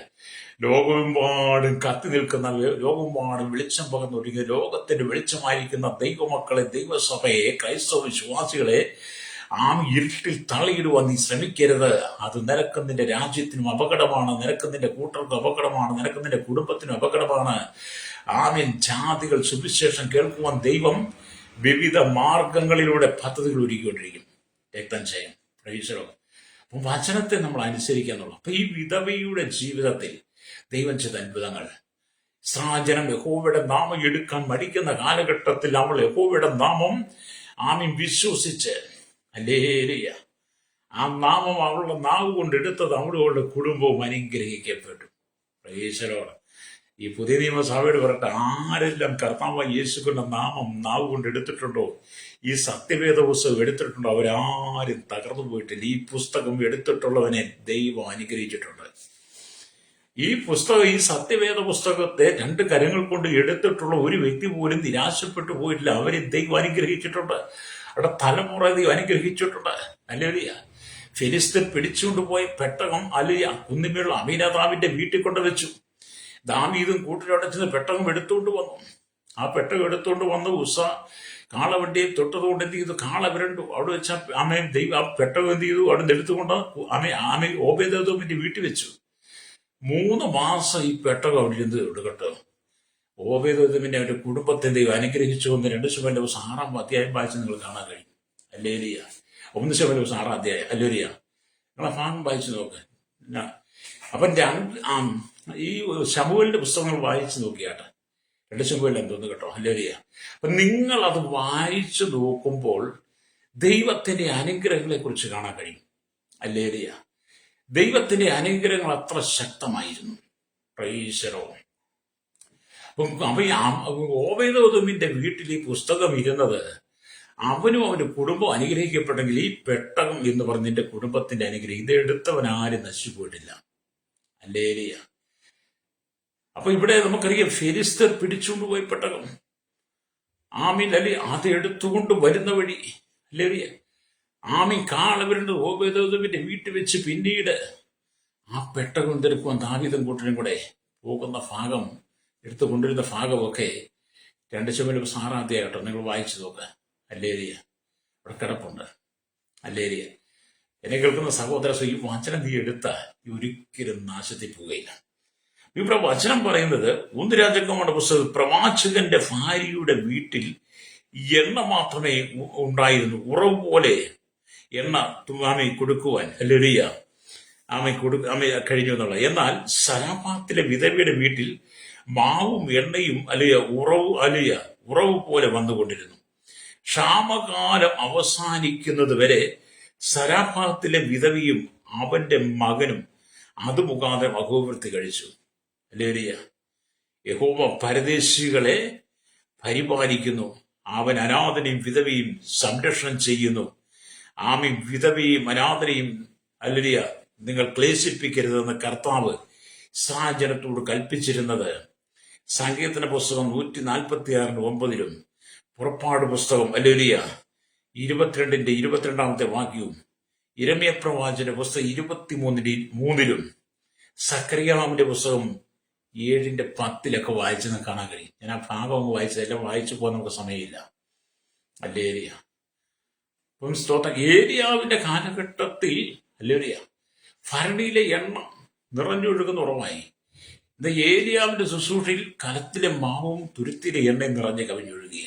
ലോകമെമ്പാടും കത്തി നിൽക്കുന്ന, ലോകമെമ്പാടും വെളിച്ചം പകർന്നൊരുങ്ങിയ ലോകത്തിന്റെ വെളിച്ചമായിരിക്കുന്ന ദൈവമക്കളെ, ദൈവസഭയെ, ക്രൈസ്തവ വിശ്വാസികളെ ഇരുട്ടിൽ തള്ളിയിടുവാൻ നീ ശ്രമിക്കരുത്. അത് നിനക്കും നിന്റെ രാജ്യത്തിനും അപകടമാണ്. നിനക്കും നിന്റെ കൂട്ടർക്കും അപകടമാണ്. നിനക്കും നിന്റെ കുടുംബത്തിനും അപകടമാണ്. ജാതികൾ സുവിശേഷം കേൾക്കുവാൻ ദൈവം വിവിധ മാർഗങ്ങളിലൂടെ പദ്ധതികൾ ഒരുക്കിക്കൊണ്ടിരിക്കും. രക്തം ചെയ്യാം പ്രൈസലോ. അപ്പം വചനത്തെ നമ്മൾ അനുസരിക്കുക എന്നുള്ളു. അപ്പൊ ഈ വിധവയുടെ ജീവിതത്തിൽ ദൈവം ചെയ്ത അത്ഭുതങ്ങൾ. ഇസ്രായേൽ യഹോവയുടെ നാമം എടുക്കാൻ മടിക്കുന്ന കാലഘട്ടത്തിൽ അവൾ യഹോവയുടെ നാമം വിശ്വസിച്ച്, ഹല്ലേലൂയ, ആ നാമം അവളുടെ നാവ് കൊണ്ട് എടുത്തത് അവളുടെ കുടുംബവും അനുഗ്രഹിക്കപ്പെട്ടു. പ്രൈസലോട്. ഈ പുതിയ നിയമസഭയോട് പറയട്ടെ, ആരെല്ലാം കർത്താവായ യേശുവിന്റെ നാമം നാവ് കൊണ്ട് എടുത്തിട്ടുണ്ടോ, ഈ സത്യവേദ പുസ്തകം എടുത്തിട്ടുണ്ടോ, അവരാരും തകർന്നു പോയിട്ടില്ല. ഈ പുസ്തകം എടുത്തിട്ടുള്ളവനെ ദൈവം അനുഗ്രഹിച്ചിട്ടുണ്ട്. ഈ പുസ്തകം, ഈ സത്യവേദ പുസ്തകത്തെ 2 കരങ്ങൾ കൊണ്ട് എടുത്തിട്ടുള്ള ഒരു വ്യക്തി പോലും നിരാശപ്പെട്ടു പോയിട്ടില്ല. അവരെ ദൈവം അനുഗ്രഹിച്ചിട്ടുണ്ട്. അവിടെ തലമുറ ദൈവം അനുഗ്രഹിച്ചിട്ടുണ്ട്. അല്ലേലിയ. ഫിലിസ്തീൻ പിടിച്ചുകൊണ്ട് പോയ പെട്ടകം അലിയ കുന്നിമേലുള്ള അമീനാദാബിന്റെ വീട്ടിൽ കൊണ്ടുവച്ചു. ദാവീദും കൂട്ടരോടെ ചെന്ന് പെട്ടകം എടുത്തുകൊണ്ട് വന്നു. ആ പെട്ടകം എടുത്തുകൊണ്ട് വന്ന് കാളവണ്ടിയെ തൊട്ടതുകൊണ്ട് എന്ത് ചെയ്തു? കാള വിരണ്ടു. അവിടെ വെച്ച ദൈവം ആ പെട്ടകം എന്ത് ചെയ്തു? അവിടെ നിന്ന് എടുത്തുകൊണ്ട് ഓബേദോമിന്റെ വീട്ടിൽ വെച്ചു. 3 മാസം ഈ പെട്ടകം അവിടെ ഇരുന്ന് എടുക്കട്ടോ. ഓബേദോമിന്റെ അവന്റെ കുടുംബത്തെ ദൈവം അനുഗ്രഹിച്ചു എന്ന് 2 ശമൂവേൽ 6-ാം അധ്യായം വായിച്ച് നിങ്ങൾ കാണാൻ കഴിയും. അല്ലേലിയ. 1 ശമൂവേൽ 6-ാം അധ്യായം. അല്ലേലിയ. നിങ്ങളെ ഭാഗം വായിച്ചു നോക്ക്. അപ്പം ഈ ശമൂവേലിന്റെ പുസ്തകങ്ങൾ വായിച്ചു നോക്കിയാട്ടെ. 2 ശമൂവേൽ എന്തോന്ന് കേട്ടോ. ഹല്ലേലൂയ. അപ്പൊ നിങ്ങൾ അത് വായിച്ചു നോക്കുമ്പോൾ ദൈവത്തിന്റെ അനുഗ്രഹങ്ങളെ കുറിച്ച് കാണാൻ കഴിയും. ഹല്ലേലൂയ. ദൈവത്തിന്റെ അനുഗ്രഹങ്ങൾ അത്ര ശക്തമായിരുന്നു. പ്രൈസലോ. ഓബേദോമിന്റെ വീട്ടിൽ ഈ പുസ്തകം ഇരുന്നത് അവനും അവന്റെ കുടുംബം അനുഗ്രഹിക്കപ്പെട്ടെങ്കിൽ ഈ പെട്ടകം എന്ന് പറഞ്ഞ നിന്റെ കുടുംബത്തിന്റെ അനുഗ്രഹം ഇതെടുത്തവൻ ആരും നശിച്ചു പോയിട്ടില്ല. ഹല്ലേലൂയ. അപ്പൊ ഇവിടെ നമുക്കറിയാം, ഫിലിസ്തീർ പിടിച്ചുകൊണ്ട് പോയി പെട്ടകം. അല്ലെ അത് എടുത്തുകൊണ്ട് വരുന്ന വഴി അല്ലേറിയ കാളവരുടെ ഓബേദോമിന്റെ വീട്ടിൽ വെച്ച് പിന്നീട് ആ പെട്ടകം തിരക്കുവാൻ ദാവീദും കൂട്ടരും കൂടെ പോകുന്ന ഭാഗം, എടുത്തു കൊണ്ടിരുന്ന ഭാഗമൊക്കെ 2 ശമൂവേൽ 6-ാം അധ്യായം നിങ്ങൾ വായിച്ചു നോക്കുക. അല്ലേരിയ അവിടെ കിടപ്പുണ്ട്. അല്ലേരിയ. എന്നെ കേൾക്കുന്ന സഹോദര, ഈ വചനം നീ എടുത്താൽ ഒരിക്കലും നാശത്തിൽ പോവുകയില്ല. ഇവിടെ വചനം പറയുന്നത് 1 രാജാക്കന്മാരുടെ പുസ്തകത്തിൽ പ്രവാചകന്റെ ഭാര്യയുടെ വീട്ടിൽ എണ്ണ മാത്രമേ ഉണ്ടായിരുന്നു. ഉറവ് പോലെ എണ്ണ കൊടുക്കുവാൻ ഹല്ലേലൂയ കഴിഞ്ഞു എന്നുള്ള. എന്നാൽ സരാഫാത്തിലെ വിധവയുടെ വീട്ടിൽ മാവും എണ്ണയും ഉറവ് പോലെ വന്നുകൊണ്ടിരുന്നു. ക്ഷാമകാലം അവസാനിക്കുന്നത് വരെ സരാഫാത്തിലെ വിധവയും അവന്റെ മകനും അത് മുഖാന്തരം അഹോവൃത്തി കഴിച്ചു. ഹല്ലേലൂയ. യഹോവ പരദേശികളെ പരിപാലിക്കുന്നു. അവൻ അനാഥനെയും വിധവയും സംരക്ഷണം ചെയ്യുന്നു. വിധവയും അനാഥനെയും ഹല്ലേലൂയ നിങ്ങൾ ക്ലേശിപ്പിക്കരുതെന്ന് കർത്താവ് ഇസ്രായേൽ കൽപ്പിച്ചിരുന്നത് സങ്കീർത്തന പുസ്തകം 146:9 പുറപ്പാട് പുസ്തകം ഹല്ലേലൂയ 22-ാമത്തെ വാക്യവും യിരെമ്യാ പ്രവാചകന്റെ പുസ്തകം 23:3 സക്കറിയാവിന്റെ പുസ്തകം 7:10 വായിച്ചെന്ന് കാണാൻ കഴിയും. ഞാൻ ആ ഭാഗം ഒന്ന് വായിച്ചതെല്ലാം വായിച്ചു പോകാൻ നമുക്ക് സമയമില്ല. ഹല്ലേലൂയ. അപ്പം സ്തോത്രം. ഏലിയാവിന്റെ കാലഘട്ടത്തിൽ ഹല്ലേലൂയ ഭരണിയിലെ എണ്ണ നിറഞ്ഞൊഴുകുന്ന ഉറവായി. ഇന്ന് ഏലിയാവിന്റെ ശുശ്രൂഷയിൽ കലത്തിലെ മാവും തുരുത്തിലെ എണ്ണയും നിറഞ്ഞ് കവിഞ്ഞൊഴുകുക.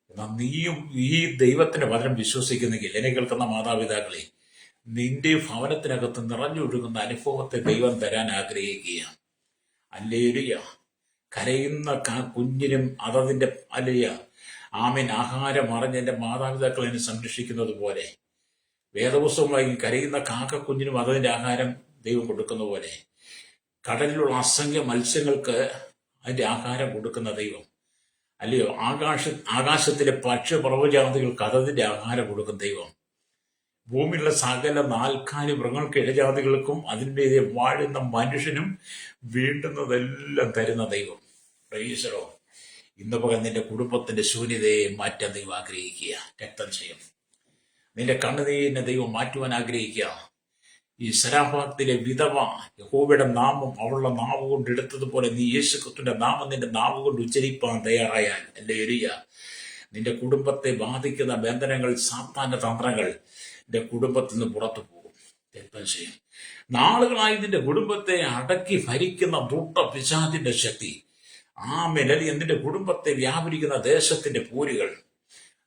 എന്നാൽ നീയും ഈ ദൈവത്തിന്റെ വചനം വിശ്വസിക്കുന്നെങ്കിൽ, എന്നെ കേൾക്കുന്ന മാതാപിതാക്കളെ, നിന്റെ ഭവനത്തിനകത്ത് നിറഞ്ഞൊഴുകുന്ന അനുഭവത്തെ ദൈവം തരാൻ ആഗ്രഹിക്കുകയാണ്. ഹല്ലേലൂയ. കരയുന്ന കുഞ്ഞിനും അതതിന്റെ അല്ലയ ആമേൻ ആഹാരം അറിഞ്ഞ് എന്റെ മാതാപിതാക്കൾ എന്നെ സംരക്ഷിക്കുന്നത് പോലെ, വേദപുസ്തകമായി കരയുന്ന കാക്കക്കുഞ്ഞിനും അതതിന്റെ ആഹാരം ദൈവം കൊടുക്കുന്ന പോലെ, കടലിലുള്ള അസംഖ്യ മത്സ്യങ്ങൾക്ക് അതിന്റെ ആഹാരം കൊടുക്കുന്ന ദൈവം, അല്ലയോ ആകാശത്തിലെ പക്ഷിപർവ്വജാതികൾക്ക് അതതിന്റെ ആഹാരം കൊടുക്കുന്ന ദൈവം, ഭൂമിയിലുള്ള സകല നാൽക്കാലി മൃഗങ്ങൾക്ക് ഇഴജാതികൾക്കും അതിൻ്റെ വാഴുന്ന മനുഷ്യനും വീണ്ടുന്നതെല്ലാം തരുന്ന ദൈവം. പ്രൈസലോ. ഇന്ന് പകൽ നിന്റെ കുടുംബത്തിന്റെ ശൂന്യതയെ മാറ്റാൻ ദൈവം ആഗ്രഹിക്കുക. രക്തം ചെയ്യും. നിന്റെ കണ്ണുനീരിനെ ദൈവം മാറ്റുവാൻ ആഗ്രഹിക്കുക. ഈ സരാഫാത്തിലെ വിധവ യഹോവയുടെ നാമം അവളുടെ നാവ് കൊണ്ട് എടുത്തതുപോലെ നീ യേശു ക്രിസ്തുവിന്റെ നാമം നിന്റെ നാവ് കൊണ്ട് ഉച്ചരിപ്പാൻ തയ്യാറായാൽ, അല്ലേ എരിയ, നിന്റെ കുടുംബത്തെ ബാധിക്കുന്ന ബന്ധനങ്ങൾ, സാത്താന്റെ തന്ത്രങ്ങൾ നിന്റെ കുടുംബത്തിൽ നിന്ന് പുറത്തു പോകും. രക്തം ചെയ്യും. നാളുകളായി നിന്റെ കുടുംബത്തെ അടക്കി ഭരിക്കുന്ന ദുഷ്ട പിശാചിന്റെ ശക്തി, നിന്റെ കുടുംബത്തെ വ്യാപരിക്കുന്ന ദേശത്തിന്റെ പോരുകൾ,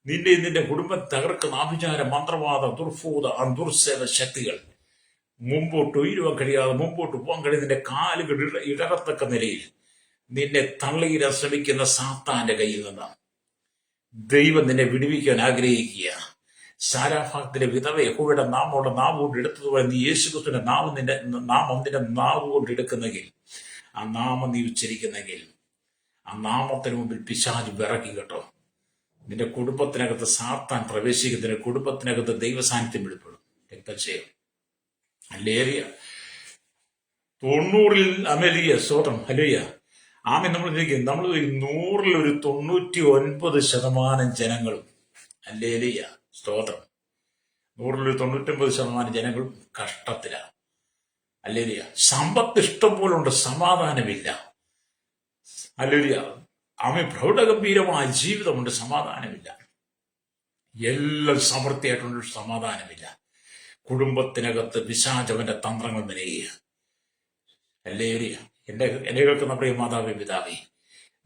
നിന്റെ കുടുംബത്തെ തകർക്കുന്ന ആഭിചാര മന്ത്രവാദ ദുർഭൂത ദുർസേവ ശക്തികൾ, മുമ്പോട്ട് ഉയരുവാൻ കഴിയാതെ മുമ്പോട്ട് പോകാൻ കഴിയുന്ന നിന്റെ കാലുകൾ ഇടറത്തക്ക നിലയിൽ നിന്നെ തള്ളിയിടാൻ ശ്രമിക്കുന്ന സാത്താന്റെ കയ്യിൽ നിന്ന് ദൈവം നിന്നെ വിടുവിക്കാൻ ആഗ്രഹിക്കുക. സാരാഫാത്തിലെ വിധവ യഹോവയുടെ നാമമുള്ള നാവ് കൊണ്ട് എടുത്തതുപോലെ നീ യേശുക്രിസ്തുവിന്റെ നാമം നിന്റെ നാവ് കൊണ്ട് എടുക്കുന്നെങ്കിൽ, ആ നാമം നീ ഉച്ചരിക്കുന്നെങ്കിൽ, ആ നാമത്തിന് മുമ്പിൽ പിശാച് വിറക്കി കേട്ടോ. നിന്റെ കുടുംബത്തിനകത്ത് സാത്താൻ പ്രവേശിക്കുന്നതിന് കുടുംബത്തിനകത്ത് ദൈവസാന്നിധ്യം വെളിപ്പെടും. രക്തം ചെയ്യും. അല്ലേറിയ 90-ൽ അമലിയ സ്വതം ഹലിയ ആമെ നമ്മൾ 100-ൽ ഒരു 99% ജനങ്ങളും അല്ലേലിയ സ്തോത്രം 100-ൽ 99% ജനങ്ങളും കഷ്ടത്തിലാണ്. അല്ലേലിയ. സമ്പത്ത് ഇഷ്ടം പോലെ ഉണ്ട്, സമാധാനമില്ല. അല്ലേലിയ. പ്രൗഢഗംഭീരമായ ജീവിതമുണ്ട്, സമാധാനമില്ല. എല്ലാം സമൃദ്ധിയായിട്ടുണ്ട്, സമാധാനമില്ല. കുടുംബത്തിനകത്ത് പിശാചവന്റെ തന്ത്രങ്ങൾ മെനയുക. അല്ലേലിയ. എന്നെ കേൾക്കുന്ന പ്രിയ മാതാവേ പിതാവേ,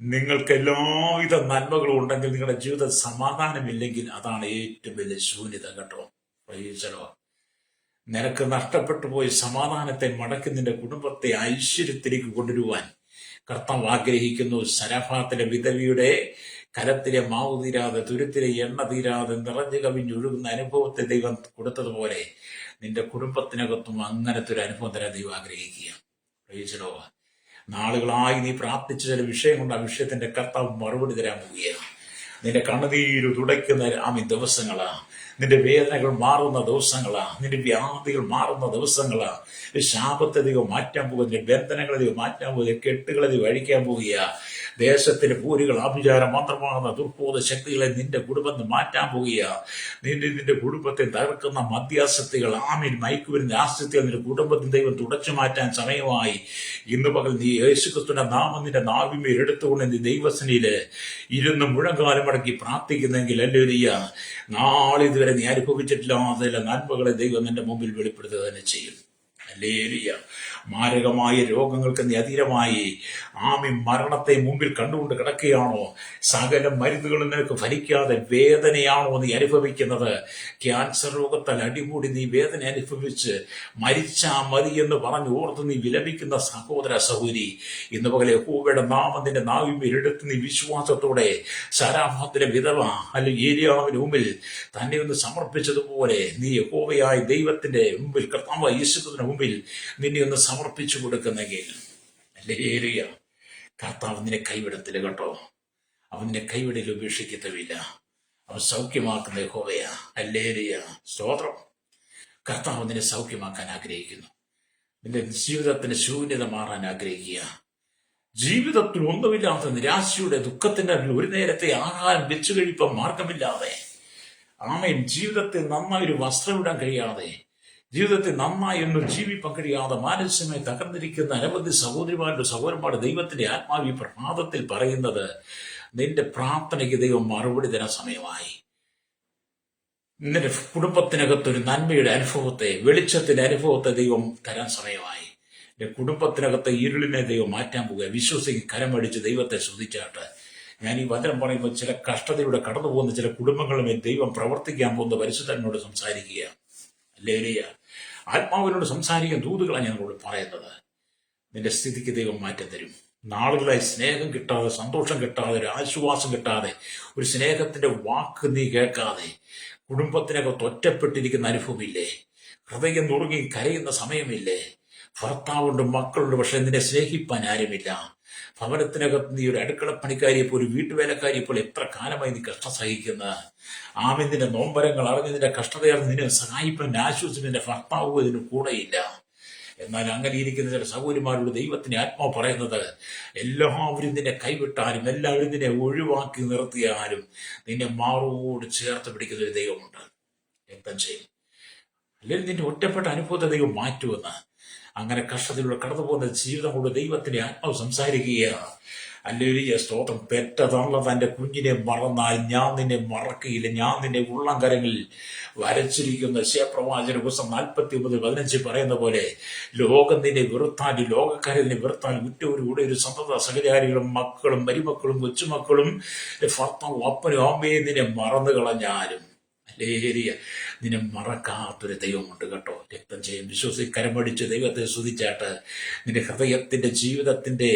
നിങ്ങൾക്ക് എല്ലാവിധ നന്മകളും ഉണ്ടെങ്കിൽ നിങ്ങളുടെ ജീവിതം സമാധാനമില്ലെങ്കിൽ അതാണ് ഏറ്റവും വലിയ ശൂന്യത കേട്ടോ. പ്രയോജനോ. നിനക്ക് നഷ്ടപ്പെട്ടു പോയ സമാധാനത്തെ മടക്കി നിന്റെ കുടുംബത്തെ ഐശ്വര്യത്തിലേക്ക് കൊണ്ടുവരുവാൻ കർത്താവ് ആഗ്രഹിക്കുന്നു. സരാഫാത്തിലെ വിധവിയുടെ കലത്തിലെ മാവ് തീരാതെ തുരുത്തിലെ എണ്ണ തീരാതെ നിറഞ്ഞു കവിഞ്ഞൊഴുകുന്ന അനുഭവത്തെ ദൈവം കൊടുത്തതുപോലെ നിന്റെ കുടുംബത്തിനകത്തും അങ്ങനത്തെ ഒരു അനുഭവം തരാൻ ദൈവം ആഗ്രഹിക്കുക. പ്രയോജനോ. നാളുകളായി നീ പ്രാർത്ഥിച്ച ചില വിഷയം കൊണ്ട് ആ വിഷയത്തിന്റെ കർത്താവ് മറുപടി തരാൻ പോവുകയാണ്. നിന്റെ കണ്ണുനീര് തുടയ്ക്കുന്ന ദിവസങ്ങളാ, നിന്റെ വേദനകൾ മാറുന്ന ദിവസങ്ങളാ, നിന്റെ വ്യാധികൾ മാറുന്ന ദിവസങ്ങളാ. ശാപത്തെ ദൈവം മാറ്റാൻ പോകുക, നിന്റെ ബന്ധനങ്ങളെ ദൈവം മാറ്റാൻ പോകുക, കെട്ടുകളെ ദൈവം അഴിക്കാൻ പോവുക. ദേശത്തിന്റെ പൂരികൾ ആഭിചാരം മാത്രമാകുന്ന ദുർബോധ ശക്തികളെ നിന്റെ കുടുംബത്തിൽ മാറ്റാൻ പോവുക. നിന്റെ കുടുംബത്തെ തകർക്കുന്ന മദ്യാസക്തികൾ, മയക്കുമരുന്ന് ആസക്തികൾ നിന്റെ കുടുംബത്തിൽ ദൈവം തുടച്ചു മാറ്റാൻ സമയമായി. ഇന്ന് പകൽ നീ യേശുക്രിസ്തുവിന്റെ നാമം നിന്റെ നാവിന്മേൽ എടുത്തുകൊണ്ട് നീ ദൈവസന്നിധിയില് ഇരുന്ന് മുഴങ്കാലം മടക്കി പ്രാർത്ഥിക്കുന്നെങ്കിൽ, ഹല്ലേലൂയ, നാളെ ഇതുവരെ നീ അനുഭവിച്ചിട്ടില്ലാത്ത നന്മകളെ ദൈവം നിന്റെ മുമ്പിൽ വെളിപ്പെടുത്തുക തന്നെ ചെയ്യും. ഹല്ലേലൂയ. മാരകമായ രോഗങ്ങൾക്ക് നീ അധീരമായി മരണത്തെ മുമ്പിൽ കണ്ടുകൊണ്ട് കിടക്കുകയാണോ? സകല മരുന്നുകളും നിനക്ക് ഫലിക്കാതെ വേദനയാണോ നീ അനുഭവിക്കുന്നത്? ക്യാൻസർ രോഗത്താൽ അടിമൂടി നീ വേദന അനുഭവിച്ച് മരിച്ചാ മതി എന്ന് പറഞ്ഞ് ഓർത്ത് നീ വിലപിക്കുന്ന സഹോദര സഹോദരി, ഇന്ന് പകലെ യഹോവയുടെ നാമം നിന്റെ നാവിന്മേൽ എടുത്ത് നീ വിശ്വാസത്തോടെ സാരാഫാത്തിലെ വിധവ ഏലിയാവിന് മുമ്പിൽ തന്നെ ഒന്ന് സമർപ്പിച്ചതുപോലെ നീ യഹോവയായ ദൈവത്തിന്റെ മുമ്പിൽ, കർത്താവായ യേശുവിന്റെ മുമ്പിൽ നിന്നെ ഒന്ന് സമർപ്പിച്ചു കൊടുക്കുന്നെങ്കിൽ, ഹല്ലേലൂയ, കർത്താവ് നിന്നെ കൈവിടത്തില്ല കേട്ടോ. അവൻ നിന്നെ കൈവിടൽ ഉപേക്ഷിക്കത്തുമില്ല. അവൻ സൗഖ്യമാക്കുന്ന യഹോവയാ. ഹല്ലേലൂയ, സ്തോത്രം. കർത്താവ് നിന്നെ സൗഖ്യമാക്കാൻ ആഗ്രഹിക്കുന്നു. നിന്റെ ജീവിതത്തിന്റെ ശൂന്യത മാറാൻ ആഗ്രഹിക്കുക. ജീവിതത്തിൽ ഒന്നുമില്ലാത്ത നിരാശയുടെ ദുഃഖത്തിന്റെ ഒരു നേരത്തെ ആഹാരം വെച്ചു കഴിപ്പാൻ മാർഗമില്ലാതെ, ജീവിതത്തിൽ നന്നായി ഒരു വസ്ത്രം ഇടാൻ കഴിയാതെ, ജീവിതത്തിൽ നന്നായി ഒന്നും ജീവിപ്പാൻ കഴിയാതെ മാനസികമായി തകർന്നിരിക്കുന്ന അനവധി സഹോദരിമാരുടെ സഹോദരന്മാരുടെ ദൈവത്തിന്റെ ആത്മാവി പ്രഭാതത്തിൽ പറയുന്നത്, നിന്റെ പ്രാർത്ഥനയ്ക്ക് ദൈവം മറുപടി തരാൻ സമയമായി. നിന്റെ കുടുംബത്തിനകത്തൊരു നന്മയുടെ അനുഭവത്തെ, വെളിച്ചത്തിന്റെ അനുഭവത്തെ ദൈവം തരാൻ സമയമായി. എൻ്റെ കുടുംബത്തിനകത്തെ ഇരുളിനെ ദൈവം മാറ്റാൻ പോവുക. വിശ്വസിക്ക്, കരമടിച്ച് ദൈവത്തെ സ്തുതിച്ചാട്ട്. ഞാൻ ഈ വചനം പറയുമ്പോൾ ചില കഷ്ടതയിലൂടെ കടന്നു പോകുന്ന ചില കുടുംബങ്ങളുമേ ദൈവം പ്രവർത്തിക്കാൻ പോകുന്ന പരിശുദ്ധനോട് സംസാരിക്കുക. ഹല്ലേലൂയ. ആത്മാവിനോട് സംസാരിക്കാൻ ദൂതുകളാണ് ഞാൻ നിങ്ങളോട് പറയുന്നത്. നിന്റെ സ്ഥിതിക്ക് ദൈവം മാറ്റം തരും. നാളുകളായി സ്നേഹം കിട്ടാതെ, സന്തോഷം കിട്ടാതെ, ഒരു ആശ്വാസം കിട്ടാതെ, ഒരു സ്നേഹത്തിന്റെ വാക്ക് നീ കേൾക്കാതെ കുടുംബത്തിനകത്ത് ഒറ്റപ്പെട്ടിരിക്കുന്ന അനുഭവമില്ലേ? ഹൃദയം നുറുങ്ങി കരയുന്ന സമയമില്ലേ? ഭർത്താവുണ്ട്, മക്കളുണ്ട്, പക്ഷെ നിന്നെ സ്നേഹിപ്പാൻ ആരുമില്ല. ഭവനത്തിനകത്ത് നീ ഒരു അടുക്കളപ്പണിക്കാരിയെപ്പോ, ഒരു വീട്ടുവേലക്കാരിയെപ്പോൾ എത്ര കാലമായി നീ കഷ്ടം സഹിക്കുന്ന? നിന്റെ നോമ്പരങ്ങൾ അറിഞ്ഞ്, നിന്റെ കഷ്ടതയറിഞ്ഞ് നിന്നെ സഹായിപ്പാൻ ആശ്വസിച്ച് നിന്റെ ഭർത്താവ് ഇതിന് കൂടെയില്ല. എന്നാൽ അങ്ങനെ ഇരിക്കുന്ന ചില സഹോദരിമാരോട് ദൈവത്തിന്റെ ആത്മാവ് പറയുന്നത്, എല്ലാവരും നിന്നെ കൈവിട്ടാലും, എല്ലാവരും നിന്നെ ഒഴിവാക്കി നിർത്തിയാലും നിന്നെ മാറോട് ചേർത്ത് പിടിക്കുന്ന ഒരു ദൈവമുണ്ട്. എന്താ ചെയ്യും? അല്ലെങ്കിൽ നിന്റെ ഒറ്റപ്പെട്ട അനുഭവത്തെ ദൈവം മാറ്റുമെന്ന്. അങ്ങനെ കഷ്ടത്തിലൂടെ കടന്നു പോകുന്ന ജീവിതം കൊണ്ട് ദൈവത്തിന്റെ ആത്മാവ് സംസാരിക്കുകയാണ്. ഹല്ലേലൂയ, സ്തോത്രം. പെറ്റതള്ള തന്റെ കുഞ്ഞിനെ മറന്നാൽ ഞാൻ നിന്നെ മറക്കുകയില്ല, ഞാൻ നിന്നെ ഉള്ളംകരങ്ങളിൽ വരച്ചിരിക്കുന്ന ശേപ്രവാചന പുസ്തകം 49:15 പറയുന്ന പോലെ, ലോകം നിന്നെ വെറുത്താൽ, ലോകക്കാരെ നിന്നെ വെറുത്താൽ, ഉറ്റവരുടെ ഒരു സന്തത സഹചാരികളും മക്കളും മരുമക്കളും കൊച്ചുമക്കളും ഭർത്താവും അപ്പനും അമ്മയും നിന്നെ മറന്നു കളഞ്ഞാലും, ഹല്ലേലൂയ, നിന്നെ മറക്കാത്തൊരു ദൈവമുണ്ട് കേട്ടോ. രക്തം ചെയ്യും വിശ്വസിച്ച് കരമടിച്ച് ദൈവത്തെ സ്തുതിച്ചാട്ട് നിന്റെ ഹൃദയത്തിന്റെ, ജീവിതത്തിന്റെ,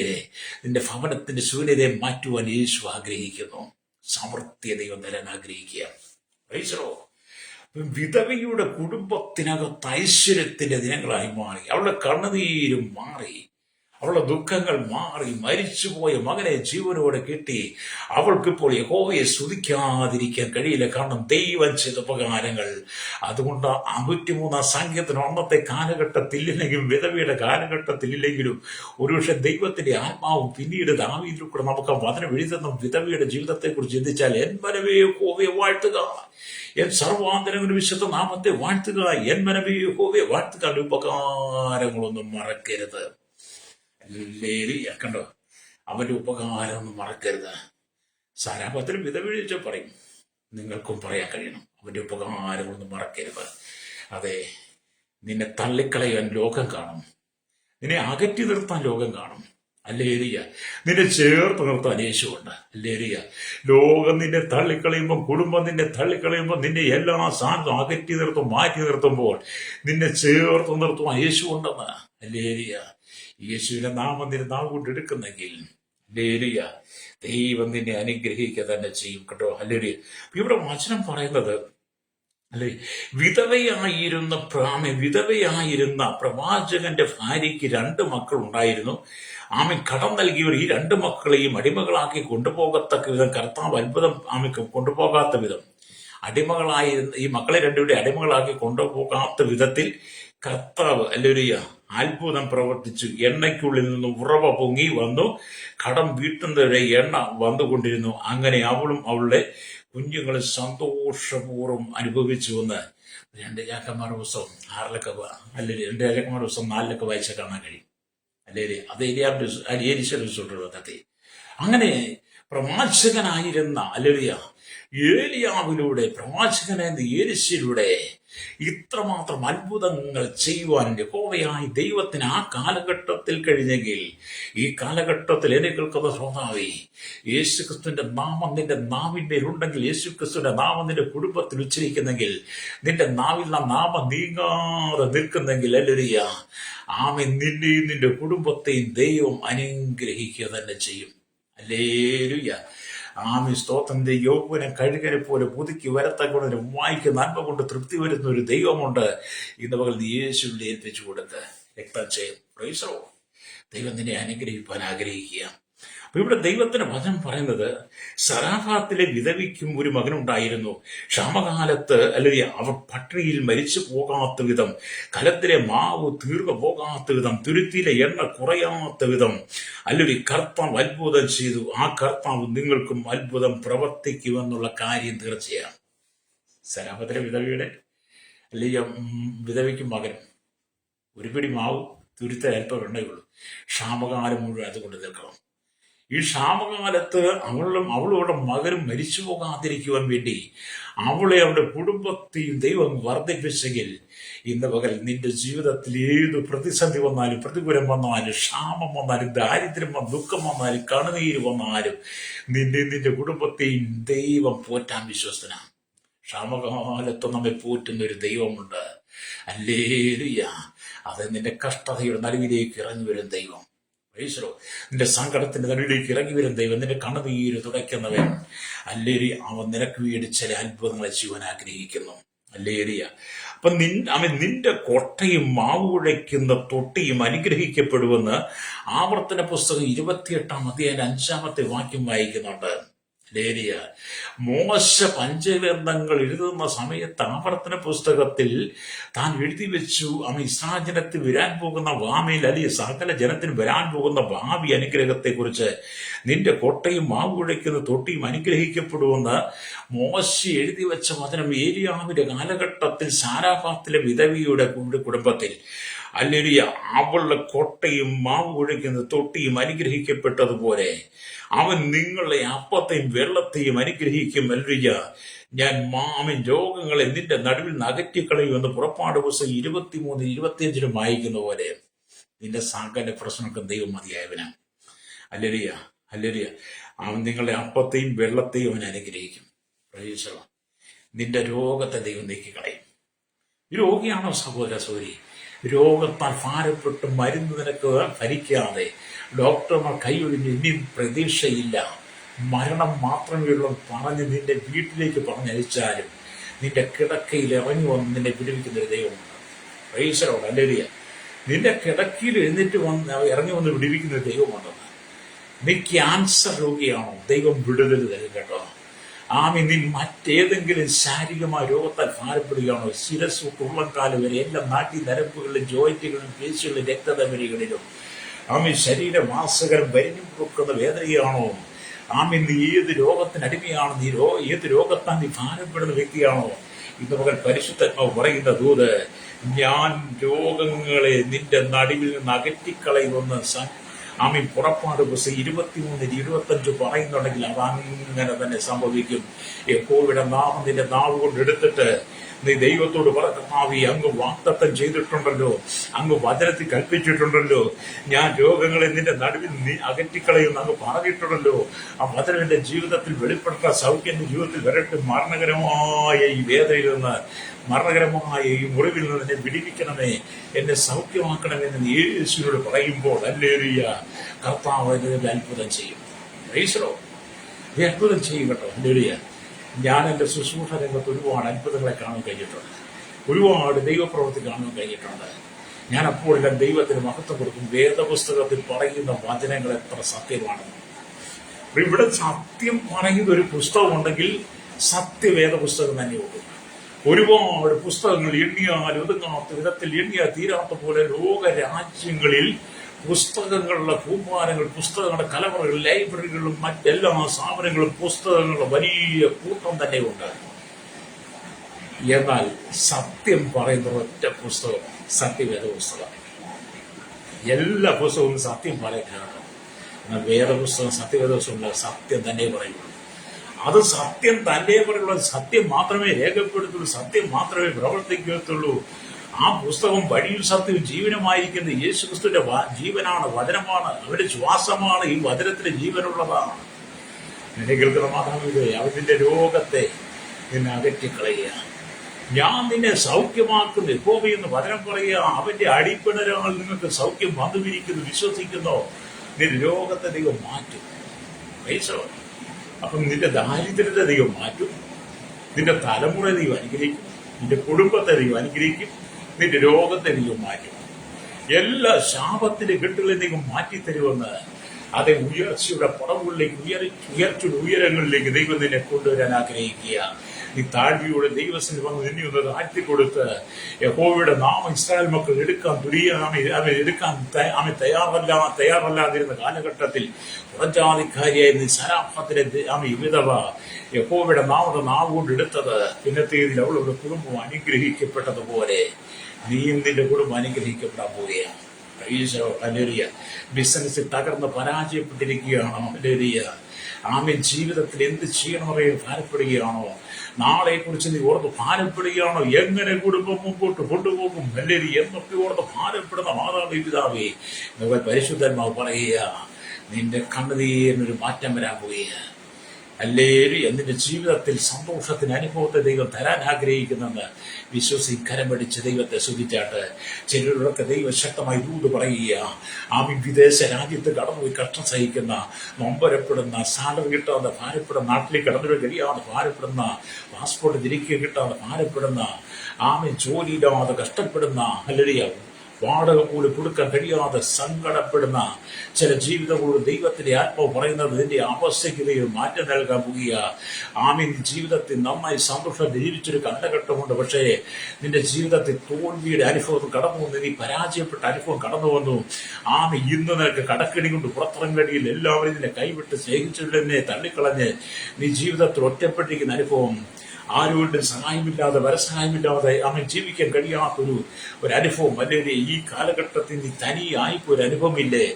നിന്റെ ഭവനത്തിന്റെ ശൂന്യതയെ മാറ്റുവാൻ യേശു ആഗ്രഹിക്കുന്നു. സമൃദ്ധിയ ദൈവം തരാൻ ആഗ്രഹിക്കുക. വിധവയുടെ കുടുംബത്തിനകത്ത് ഐശ്വര്യത്തിന്റെ ദിനങ്ങളായി മാറി. അവളുടെ കണ്ണുനീരും മാറി, അവളുടെ ദുഃഖങ്ങൾ മാറി. മരിച്ചുപോയ മകനെ ജീവനോടെ കിട്ടി. അവൾക്കിപ്പോൾ യഹോവയെ സ്തുതിക്കാതിരിക്കാൻ കഴിയില്ല. കാരണം ദൈവം ചെയ്ത ഉപകാരങ്ങൾ. അതുകൊണ്ട് 53 സങ്കീർത്തനം അന്നത്തെ കാലഘട്ടത്തിലില്ലെങ്കിലും, വിധവയുടെ കാലഘട്ടത്തിലില്ലെങ്കിലും, ഒരുപക്ഷെ ദൈവത്തിന്റെ ആത്മാവും പിന്നീട് ദാവീദിൽ കൂടെ നമുക്ക് വചനം എഴുതുന്ന വിധവയുടെ ജീവിതത്തെക്കുറിച്ച് ചിന്തിച്ചാൽ, എൻ മനമേ യഹോവയെ വാഴ്ത്തുക, എൻ സർവാന്തരങ്ങളുടെ വിശുദ്ധ നാമത്തെ വാഴ്ത്തുക, എൻ മനമേ യഹോവയെ വാഴ്ത്തുക, ഉപകാരങ്ങളൊന്നും മറക്കരുത്. കണ്ടോ, അവന്റെ ഉപകാരം ഒന്നും മറക്കരുത്. സാരാപത്തിൽ വിധവീഴ്ച പറയും, നിങ്ങൾക്കും പറയാൻ കഴിയണം, അവന്റെ ഉപകാരങ്ങളൊന്നും മറക്കരുത്. അതെ, നിന്നെ തള്ളിക്കളയാൻ ലോകം കാണും, നിന്നെ അകറ്റി നിർത്താൻ ലോകം കാണും. ഹല്ലേലൂയ. നിന്നെ ചേർത്ത് നിർത്താൻ യേശുവുണ്ട്. ഹല്ലേലൂയ. ലോകം നിന്നെ തള്ളിക്കളയുമ്പോൾ, കുടുംബം നിന്നെ തള്ളിക്കളയുമ്പോൾ, നിന്നെ എല്ലാ സാധനവും അകറ്റി നിർത്തും, മാറ്റി നിർത്തുമ്പോൾ നിന്നെ ചേർത്ത് നിർത്തുവാൻ യേശുവുണ്ടെന്ന്. ഹല്ലേലൂയ. യേശുവിന്റെ നാമം നിന്റെ നാവ് കൊണ്ട് എടുക്കുന്നെങ്കിൽ, ഹല്ലേലൂയ, ദൈവം നിന്നെ അനുഗ്രഹിക്കുക തന്നെ ചെയ്യും കേട്ടോ. ഹല്ലേലൂയ. ഇവിടെ വചനം പറയുന്നത്, അല്ലെ, വിധവയായിരുന്ന പ്രവാചകന്റെ ഭാര്യയ്ക്ക് 2 മക്കൾ ഉണ്ടായിരുന്നു. ആമൻ കടം നൽകിയവർ ഈ 2 മക്കളെയും അടിമകളാക്കി കൊണ്ടുപോകത്തക്ക വിധം കർത്താവ് അത്ഭുതം ആമയ്ക്ക് കൊണ്ടുപോകാത്ത വിധം, അടിമകളായിരുന്ന ഈ മക്കളെ 2 അടിമകളാക്കി കൊണ്ടുപോകാത്ത വിധത്തിൽ കർത്താവ്, ഹല്ലേലൂയ, അത്ഭുതം പ്രവർത്തിച്ചു. എണ്ണയ്ക്കുള്ളിൽ നിന്ന് ഉറവ പൊങ്ങി വന്നു, കടം വീട്ടുന്നവരെ എണ്ണ വന്നുകൊണ്ടിരുന്നു. അങ്ങനെ അവളും അവളുടെ കുഞ്ഞുങ്ങളും സന്തോഷപൂർവ്വം അനുഭവിച്ചുവെന്ന് 2 രാജാക്കന്മാരുടെ പുസ്തകം 6 അല്ലെങ്കിൽ 2 രാജാക്കന്മാരുടെ പുസ്തകം 4 വായിച്ചാൽ കാണാൻ കഴിയും. അല്ലേ, അത് ഏലിയാവിന്റെ കഥ. അങ്ങനെ പ്രവാചകനായിരുന്ന, ഹല്ലേലൂയ, ഏലിയാവിലൂടെ, പ്രവാചകനായിരുന്ന ഏലിശയിലൂടെ ഇത്രമാത്രം അത്ഭുതങ്ങൾ ചെയ്യുവാൻ യഹോവയായ ദൈവത്തിന് ആ കാലഘട്ടത്തിൽ കഴിഞ്ഞെങ്കിൽ, ഈ കാലഘട്ടത്തിൽ എന്നെ കേൾക്കുന്ന ശ്രോതാവേ, യേശുക്രിസ്തുവിന്റെ നാമം നിന്റെ നാവിന്മേലുണ്ടെങ്കിൽ, യേശുക്രിസ്തുവിന്റെ നാമം നിന്റെ കുടുംബത്തിൽ ഉച്ചരിക്കുന്നെങ്കിൽ, നിന്റെ നാവിൽ നാമം നീങ്ങാതെ നിൽക്കുന്നെങ്കിൽ, ഹല്ലേലൂയ, ആമേൻ, നിന്നെയും നിന്റെ കുടുംബത്തെയും ദൈവം അനുഗ്രഹിക്കുക തന്നെ ചെയ്യും. ഹല്ലേലൂയ. ആമേൻ, സ്തോത്രത്തിന്റെ യൗവനം കഴുകനെ പോലെ പുതുക്കി വരത്തക്കൊണ്ട് വായിക്ക് നന്മ കൊണ്ട് തൃപ്തി വരുന്ന ഒരു ദൈവമുണ്ട്. ഇന്ന് പകൽ നീ യേശുവിനെ ഏൽപ്പിച്ചു കൊടുക്കുക. രക്തം ചെയ്യും. പ്രൈസോ, ദൈവം നിന്നെ അനുഗ്രഹിപ്പാൻ ആഗ്രഹിക്കുക. അപ്പൊ ഇവിടെ ദൈവത്തിന്റെ വചനം പറയുന്നത്, സറാഫാത്തിലെ വിധവിക്കും ഒരു മകനുണ്ടായിരുന്നു. ക്ഷാമകാലത്ത്, അല്ലെങ്കിൽ അവർ പട്ടിണിയിൽ മരിച്ചു പോകാത്ത വിധം, കലത്തിലെ മാവ് തീർന്നു പോകാത്ത വിധം, തുരുത്തിയിലെ എണ്ണ കുറയാത്ത വിധം, അല്ലെങ്കിൽ കർത്താവ് അത്ഭുതം ചെയ്തു. ആ കർത്താവ് നിങ്ങൾക്കും അത്ഭുതം പ്രവർത്തിക്കുമെന്നുള്ള കാര്യം തീർച്ചയാണ്. സറാഫത്തിലെ വിധവയുടെ, അല്ലെങ്കിൽ വിധവയ്ക്കും മകൻ, ഒരു പിടി മാവ് തുരുത്ത അല്പം എണ്ണയുള്ളൂ. ക്ഷാമകാലം മുഴുവൻ അതുകൊണ്ട് നിൽക്കണം. ഈ ക്ഷാമകാലത്ത് അവളുടെ മകനും മരിച്ചു പോകാതിരിക്കുവാൻ വേണ്ടി അവളെ അവളുടെ കുടുംബത്തെയും ദൈവം വർദ്ധിപ്പിച്ചെങ്കിൽ ഇന്ന് പകൽ നിന്റെ ജീവിതത്തിൽ ഏത് പ്രതിസന്ധി വന്നാലും, പ്രതികൂലം വന്നാലും, ക്ഷാമം വന്നാലും, ദാരിദ്ര്യം ദുഃഖം വന്നാലും, കണ്ണുനീര് വന്നാലും നിന്റെ കുടുംബത്തെയും ദൈവം പോറ്റാൻ വിശ്വസ്തനാണ്. ക്ഷാമകാലത്ത് നമ്മെ പോറ്റുന്ന ഒരു ദൈവമുണ്ട്. ഹല്ലേലൂയ. അത് നിന്റെ കഷ്ടതയുടെ നടുവിലേക്ക് ഇറങ്ങി വരും ദൈവം. ഈശ്വരോ, നിന്റെ സങ്കടത്തിന്റെ നടുവിലേക്ക് ഇറങ്ങി വരും ദൈവം. നിന്റെ കണ്ണുനീര് തുടയ്ക്കുന്നവൻ. ഹല്ലേലൂയ. അവൻ നിനക്ക് വേണ്ടി ചില അത്ഭുതങ്ങളെ ചെയ്യുവാൻ ആഗ്രഹിക്കുന്നു. ഹല്ലേലൂയ. അപ്പൊ നിന്റെ കൊട്ടയും മാവ് കുഴയ്ക്കുന്ന തൊട്ടിയും അനുഗ്രഹിക്കപ്പെടുമെന്ന് ആവർത്തന പുസ്തകം 28-ാം അധ്യായം 5-ാമത്തെ വാക്യം വായിക്കുന്നുണ്ട്. ഹല്ലേലൂയ. മോശ പഞ്ചഗ്രന്ഥങ്ങൾ എഴുതുന്ന സമയത്ത് ആവർത്തന പുസ്തകത്തിൽ താൻ എഴുതി വെച്ചു, ഇസ്രായേൽ ജനത്തിന് വരാൻ പോകുന്ന ഭാവിയിൽ, അല്ലെങ്കിൽ സകല ജനത്തിന് വരാൻ പോകുന്ന ഭാവി അനുഗ്രഹത്തെക്കുറിച്ച് നിന്റെ കൊട്ടയും മാവ് കുഴയ്ക്കുന്ന തൊട്ടിയും അനുഗ്രഹിക്കപ്പെടുമെന്ന് മോശ എഴുതി വെച്ച വചനം ഏലിയാവിന്റെ കാലഘട്ടത്തിൽ സാരാഫാത്തിലെ വിധവിയുടെ കുടുംബത്തിൽ, ഹല്ലേലൂയ, അവളുടെ കൊട്ടയും മാവ് കുഴയ്ക്കുന്ന തൊട്ടിയും അനുഗ്രഹിക്കപ്പെട്ടതുപോലെ അവൻ നിങ്ങളെ അപ്പത്തെയും വെള്ളത്തെയും അനുഗ്രഹിക്കും. ഹല്ലേലൂയ. ഞാൻ രോഗങ്ങളെ നിന്റെ നടുവിൽ അകറ്റിക്കളയുമെന്ന് പുറപ്പാട് പുസ്തകം 23-25 വായിക്കുന്ന പോലെ നിന്റെ സകല പ്രശ്നങ്ങൾക്കും ദൈവം മതിയായവനാണ്. ഹല്ലേലൂയ. ഹല്ലേലൂയ. അവൻ നിങ്ങളുടെ അപ്പത്തെയും വെള്ളത്തെയും അവൻ അനുഗ്രഹിക്കും. Praise the Lord. നിന്റെ രോഗത്തെ ദൈവം നീക്കിക്കളയും. രോഗിയാണോ സഹോദര സഹോദരി? രോഗത്താൽ ഭാരപ്പെട്ട് മരുന്ന് നിനക്ക് ഭരിക്കാതെ ഡോക്ടർമാർ കൈയൊഴിഞ്ഞ് ഇനിയും പ്രതീക്ഷയില്ല, മരണം മാത്രമേ ഉള്ളൂ പറഞ്ഞ് നിന്റെ വീട്ടിലേക്ക് പറഞ്ഞയച്ചാലും നിന്റെ കിടക്കയിൽ ഇറങ്ങി വന്ന് നിന്നെ വിടുവിക്കുന്ന ഒരു ദൈവമുണ്ട്. Praise the Lord. ഹല്ലേലൂയ. നിന്റെ കിടക്കയിൽ ഇറങ്ങി വന്ന് വിടുവിക്കുന്ന ഒരു ദൈവമുണ്ടെന്ന്. നീ ക്യാൻസർ രോഗിയാണോ? ദൈവം വിടുതൽ തരും കേട്ടോ. നീ മറ്റേതെങ്കിലും ശാരീരികമായ രോഗത്താൽ ഭാരപ്പെടുകയാണോ? ശിരസ് ഉള്ളംകാല് വരെ എല്ലാ നാട്ടി നരമ്പുകളിലും ജോയിന്റുകളിലും പേശികളിലും രക്തധമനികളിലും ശരീരമാസകരം വരിഞ്ഞു കൊടുക്കുന്ന വേദനയാണോ? നീ ഏത് രോഗത്തിന് അടിമയാണോ? ഏത് രോഗത്താൽ നീ ഭാരപ്പെടുന്ന വ്യക്തിയാണോ? ഇന്ന് മകൻ പരിശുദ്ധാത്മാവ് പറയുന്ന ദൂത്, ഞാൻ രോഗങ്ങളെ നിന്റെ നടുവിൽ നിന്ന് അകറ്റിക്കളയുമെന്ന് പുറപ്പാട് പുസ്തകം 23-25 പറയുന്നുണ്ടെങ്കിൽ അതങ്ങനെ തന്നെ സംഭവിക്കും. യഹോവയുടെ നാമം നിന്റെ നാവ് കൊണ്ട് എടുത്തിട്ട് നീ ദൈവത്തോട് പറ, അങ്ങ് വാഗ്ദത്തം ചെയ്തിട്ടുണ്ടല്ലോ, അങ്ങ് വചനത്തിൽ കൽപ്പിച്ചിട്ടുണ്ടല്ലോ, ഞാൻ രോഗങ്ങളെ നിന്റെ നടുവിൽ നീ അകറ്റിക്കളയുമെന്ന് അങ്ങ് പറഞ്ഞിട്ടുണ്ടല്ലോ. ആ വചനം എന്റെ ജീവിതത്തിൽ വെളിപ്പെട്ട സൗഖ്യം എന്റെ ജീവിതത്തിൽ വരട്ടെ. മരണകരമായ ഈ വേദനയിൽ നിന്ന്, മരണകരമായ ഈ മുറിവിൽ നിന്ന് എന്നെ വിടിവിക്കണമേ, എന്നെ സൗഖ്യമാക്കണമെന്ന് യേശുവിനോട് പറയുമ്പോൾ, ഹല്ലേലൂയ, കർത്താവ് അത്ഭുതം ചെയ്യും. Praise the Lord. ഈ അത്ഭുതം ചെയ്യും കേട്ടോ. ഹല്ലേലൂയ. ഞാൻ എൻ്റെ ശുശ്രൂഷ രംഗത്ത് ഒരുപാട് അത്ഭുതങ്ങളെ കാണാൻ കഴിഞ്ഞിട്ടുണ്ട്, ഒരുപാട് ദൈവപ്രവൃത്തി കാണാൻ കഴിഞ്ഞിട്ടുണ്ട്. ഞാൻ അപ്പോഴെല്ലാം ദൈവത്തിന് മഹത്വം കൊടുക്കും. വേദപുസ്തകത്തിൽ പറയുന്ന വചനങ്ങൾ എത്ര സത്യമാണെന്ന്. ഇവിടെ സത്യം പറയുന്ന ഒരു പുസ്തകമുണ്ടെങ്കിൽ സത്യവേദ പുസ്തകം തന്നെയുള്ളൂ. ഒരുപാട് പുസ്തകങ്ങൾ എണ്ണിയാൽ ഒതുങ്ങാത്ത വിധത്തിൽ, എണ്ണിയാൽ തീരാത്ത പോലെ ലോകരാജ്യങ്ങളിൽ പുസ്തകങ്ങളുടെ കൂമ്പാരങ്ങൾ, പുസ്തകങ്ങളുടെ കലവറകൾ, ലൈബ്രറികളും മറ്റെല്ലാ സ്ഥാപനങ്ങളും പുസ്തകങ്ങളുടെ വലിയ കൂട്ടം തന്നെയുണ്ട്. എന്നാൽ സത്യം പറയുന്ന ഒറ്റ പുസ്തകം സത്യവേദ പുസ്തകം. എല്ലാ പുസ്തകവും സത്യം പറയുന്നതാണ്. എന്നാൽ വേദപുസ്തകം സത്യവേദ പുസ്തകം സത്യം തന്നെ പറയുള്ളൂ. അത് സത്യം തന്നെ പറയുള്ളൂ. സത്യം മാത്രമേ രേഖപ്പെടുത്തുള്ളൂ, സത്യം മാത്രമേ പ്രവർത്തിക്കത്തുള്ളൂ. ആ പുസ്തകം വഴിയും സത്യവും ജീവനുമായിരിക്കുന്ന യേശു ക്രിസ്തുവിന്റെ ജീവനാണ്, വചനമാണ്, അവന്റെ ശ്വാസമാണ്. ഈ വചനത്തിന്റെ ജീവനുള്ളതാണ്. നിന്നെ കേൾക്കുന്ന മാതാവിന്റെ അവന്റെ രോഗത്തെ നിന്നെ അകറ്റിക്കളയുക. ഞാൻ നിന്നെ സൗഖ്യമാക്കുന്നു യഹോവയെന്ന് വചനം പറയുക. അവന്റെ അടിപ്പിണരാൾ നിങ്ങൾക്ക് സൗഖ്യം വന്നുവിരിക്കുന്നു. വിശ്വസിക്കുന്നോ? നിന്റെ രോഗത്തെ ദൈവം മാറ്റും. അപ്പം നിന്റെ ദാരിദ്ര്യത്തെ ദൈവം മാറ്റും. നിന്റെ തലമുറ ദൈവം അനുഗ്രഹിക്കും. നിന്റെ കുടുംബത്തെ ദൈവം അനുഗ്രഹിക്കും. നിന്റെ രോഗത്തെ ദൈവം മാറ്റും. എല്ലാ ശാപത്തിന്റെ കെട്ടുകളെ ദൈവം മാറ്റിത്തരുമെന്ന് അതേ ഉയർച്ചയുടെ പടവുകളിലേക്ക്, ഉയർച്ചയുടെ ഉയരങ്ങളിലേക്ക് ദൈവം നിന്നെ കൊണ്ടുവരാൻ ആഗ്രഹിക്കുക. നീ താഴ്വിയുടെ ദൈവത്തിന് വന്ന് നിന്നെ ഒന്ന് താഴ്ത്തിക്കൊടുത്ത് യഹോവയുടെ നാമം ഇസ്രായേൽ മക്കൾ എടുക്കാൻ തയ്യാറല്ലാതിരുന്ന കാലഘട്ടത്തിൽ പുറജാതിക്കാരിയായിരുന്ന സരാഫത്തിലെ വിധവ യഹോവയുടെ നാമത്തെ നാവ് കൊണ്ട് എടുത്തത് പിന്നത്തേതിൽ അവളുടെ കുടുംബം അനുഗ്രഹിക്കപ്പെട്ടതുപോലെ നീയും നിന്റെ കുടുംബം അനുഗ്രഹിക്കപ്പെടാൻ പോവുകയാണ്. ഈശോ ഹല്ലേലൂയ. ബിസിനസ്സിൽ തകർന്ന് പരാജയപ്പെട്ടിരിക്കുകയാണോ? ഹല്ലേലൂയ. ആമേൻ. ജീവിതത്തിൽ എന്ത് ചെയ്യണമെന്ന് ഭാരപ്പെടുകയാണോ? നാളെക്കുറിച്ച് നീ ഓർത്ത് ഭാരപ്പെടുകയാണോ? എങ്ങനെ കുടുംബം മുമ്പോട്ട് കൊണ്ടുപോകും? ഹല്ലേലൂയ എന്നൊക്കെ ഓർത്ത് ഭാരപ്പെടുന്ന മാതാവേ പിതാവേ, നിങ്ങൾ പരിശുദ്ധാത്മാവ് പറയുക, നിന്റെ കണ്ണുനീരിനൊരു മാറ്റം വരാൻ പോവുകയാണ്. ഹല്ലേലൂയ. നിന്റെ ജീവിതത്തിൽ സന്തോഷത്തിന് അനുഭവത്തെ ദൈവം തരാൻ ആഗ്രഹിക്കുന്നെന്ന് കരം പിടിച്ച് ദൈവത്തെ സ്തുതിച്ചാട്ട് ചിലരൊക്കെ ദൈവം ശക്തമായി ദൂത് പറയുക. വിദേശ രാജ്യത്ത് കടന്നുപോയി കഷ്ടം സഹിക്കുന്ന, നൊമ്പരപ്പെടുന്ന, സാലറി കിട്ടാതെ ഭാരപ്പെടുന്ന, നാട്ടിലേക്ക് കടന്നു കഴിയാതെ ഭാരപ്പെടുന്ന, പാസ്പോർട്ട് തിരികെ കിട്ടാതെ ഭാരപ്പെടുന്ന, ജോലിയില്ലാതെ കഷ്ടപ്പെടുന്ന, ഹല്ലേലൂയ, വാടക പോലും കൊടുക്കാൻ കഴിയാതെ സങ്കടപ്പെടുന്ന ചില ജീവിതങ്ങളോട് ദൈവത്തിന്റെ ആത്മാവ് പറയുന്നത് നിന്റെ അവസ്ഥയ്ക്ക് ദൈവം മാറ്റം നൽകാൻ പോവുക. ജീവിതത്തിൽ നന്നായി സന്തോഷം ജീവിച്ചൊരു കാലഘട്ടമുണ്ട്. പക്ഷേ നിന്റെ ജീവിതത്തിൽ തോൽവിയുടെ അനുഭവം കടന്നു വന്നു, നീ പരാജയപ്പെട്ട അനുഭവം കടന്നു വന്നു. ഇന്ന് നിനക്ക് കടക്കിണി കൊണ്ട് പുറത്തിറങ്ങാൻ കഴിയില്ല. എല്ലാവരും നിന്നെ കൈവിട്ട് സ്നേഹിച്ചവരെന്നെ തള്ളിക്കളഞ്ഞ് നീ ജീവിതത്തിൽ ഒറ്റപ്പെട്ടിരിക്കുന്ന അനുഭവം, ആരോടും സഹായമില്ലാതെ വരസഹായമില്ലാതെ ജീവിക്കാൻ കഴിയാത്തൊരു അനുഭവം, അല്ലെങ്കിൽ ഈ കാലഘട്ടത്തിൽ നീ തനിയായിപ്പോയൊരു അനുഭവമില്ലേ?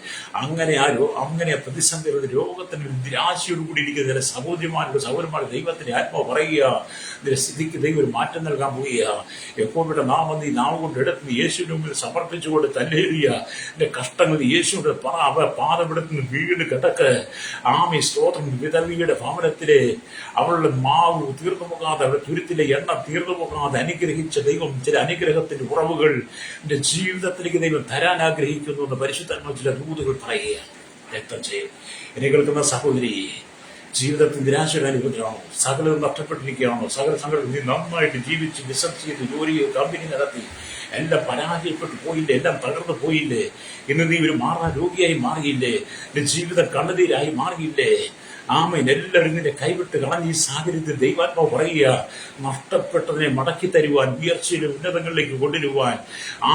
അങ്ങനെ പ്രതിസന്ധികളുടെ രോഗത്തിന് നിരാശയോടുകൂടി ഇരിക്കുന്ന ചില സഹോദരന്മാരുടെ ദൈവത്തിന്റെ ആത്മാവ് പറയുക, നിന്റെ സ്ഥിതിക്ക് ദൈവം ഒരു മാറ്റം നൽകാൻ പോവുക. യഹോവയുടെ നാമം നീ നാവ് കൊണ്ട് എടുത്ത് യേശുവിന് മുമ്പിൽ സമർപ്പിച്ചുകൊണ്ട് തല്ലേറിയ നിന്റെ കഷ്ടങ്ങൾ യേശുവിന്റെ പാദമെടുത്ത് വീട് കിടക്ക്. സ്തോത്രം. വിധവിയുടെ ഭവനത്തിലെ അവളുടെ മാവ് തീർന്നു പോകാതെ, അവരുടെ തുരുത്തിലെ എണ്ണ തീർന്നു പോകാതെ അനുഗ്രഹിച്ച ദൈവം ചില അനുഗ്രഹത്തിന്റെ ഉറവുകൾ എന്റെ ജീവിതത്തിലേക്ക് ദൈവം തരാൻ ആഗ്രഹിക്കുന്നു എന്ന് പരിശുദ്ധാത്മാവ് ചില ദൂതുകൾ പറയുക. രക്തം ചെയ്യും. എന്നെ കേൾക്കുന്ന സഹോദരി, ജീവിതത്തിൽ നിരാശയുടെ അനുഭവത്തിലാണോ? സകലം നഷ്ടപ്പെട്ടിരിക്കുകയാണോ? സകല സങ്കടം നീ നന്നായിട്ട് ജീവിച്ച് ബിസിനസ് ചെയ്ത് ജോലി കമ്പനി നടത്തി എല്ലാം പരാജയപ്പെട്ടു പോയില്ലേ? എല്ലാം തകർന്നു പോയില്ലേ? ഇന്ന് നീ ഒരു മാറാൻ രോഗിയായി മാറിയില്ലേ? നിന്റെ ജീവിതം കണ്ണുനീരായി മാറിയില്ലേ? എല്ലാവരും നിന്നെ കൈവിട്ട് കളഞ്ഞ ഈ സാഹചര്യത്തിൽ ദൈവാത്മാവ് പറയുക, നഷ്ടപ്പെട്ടതിനെ മടക്കി തരുവാൻ, ഉയർച്ചയുടെ ഉന്നതങ്ങളിലേക്ക് കൊണ്ടുവരുവാൻ,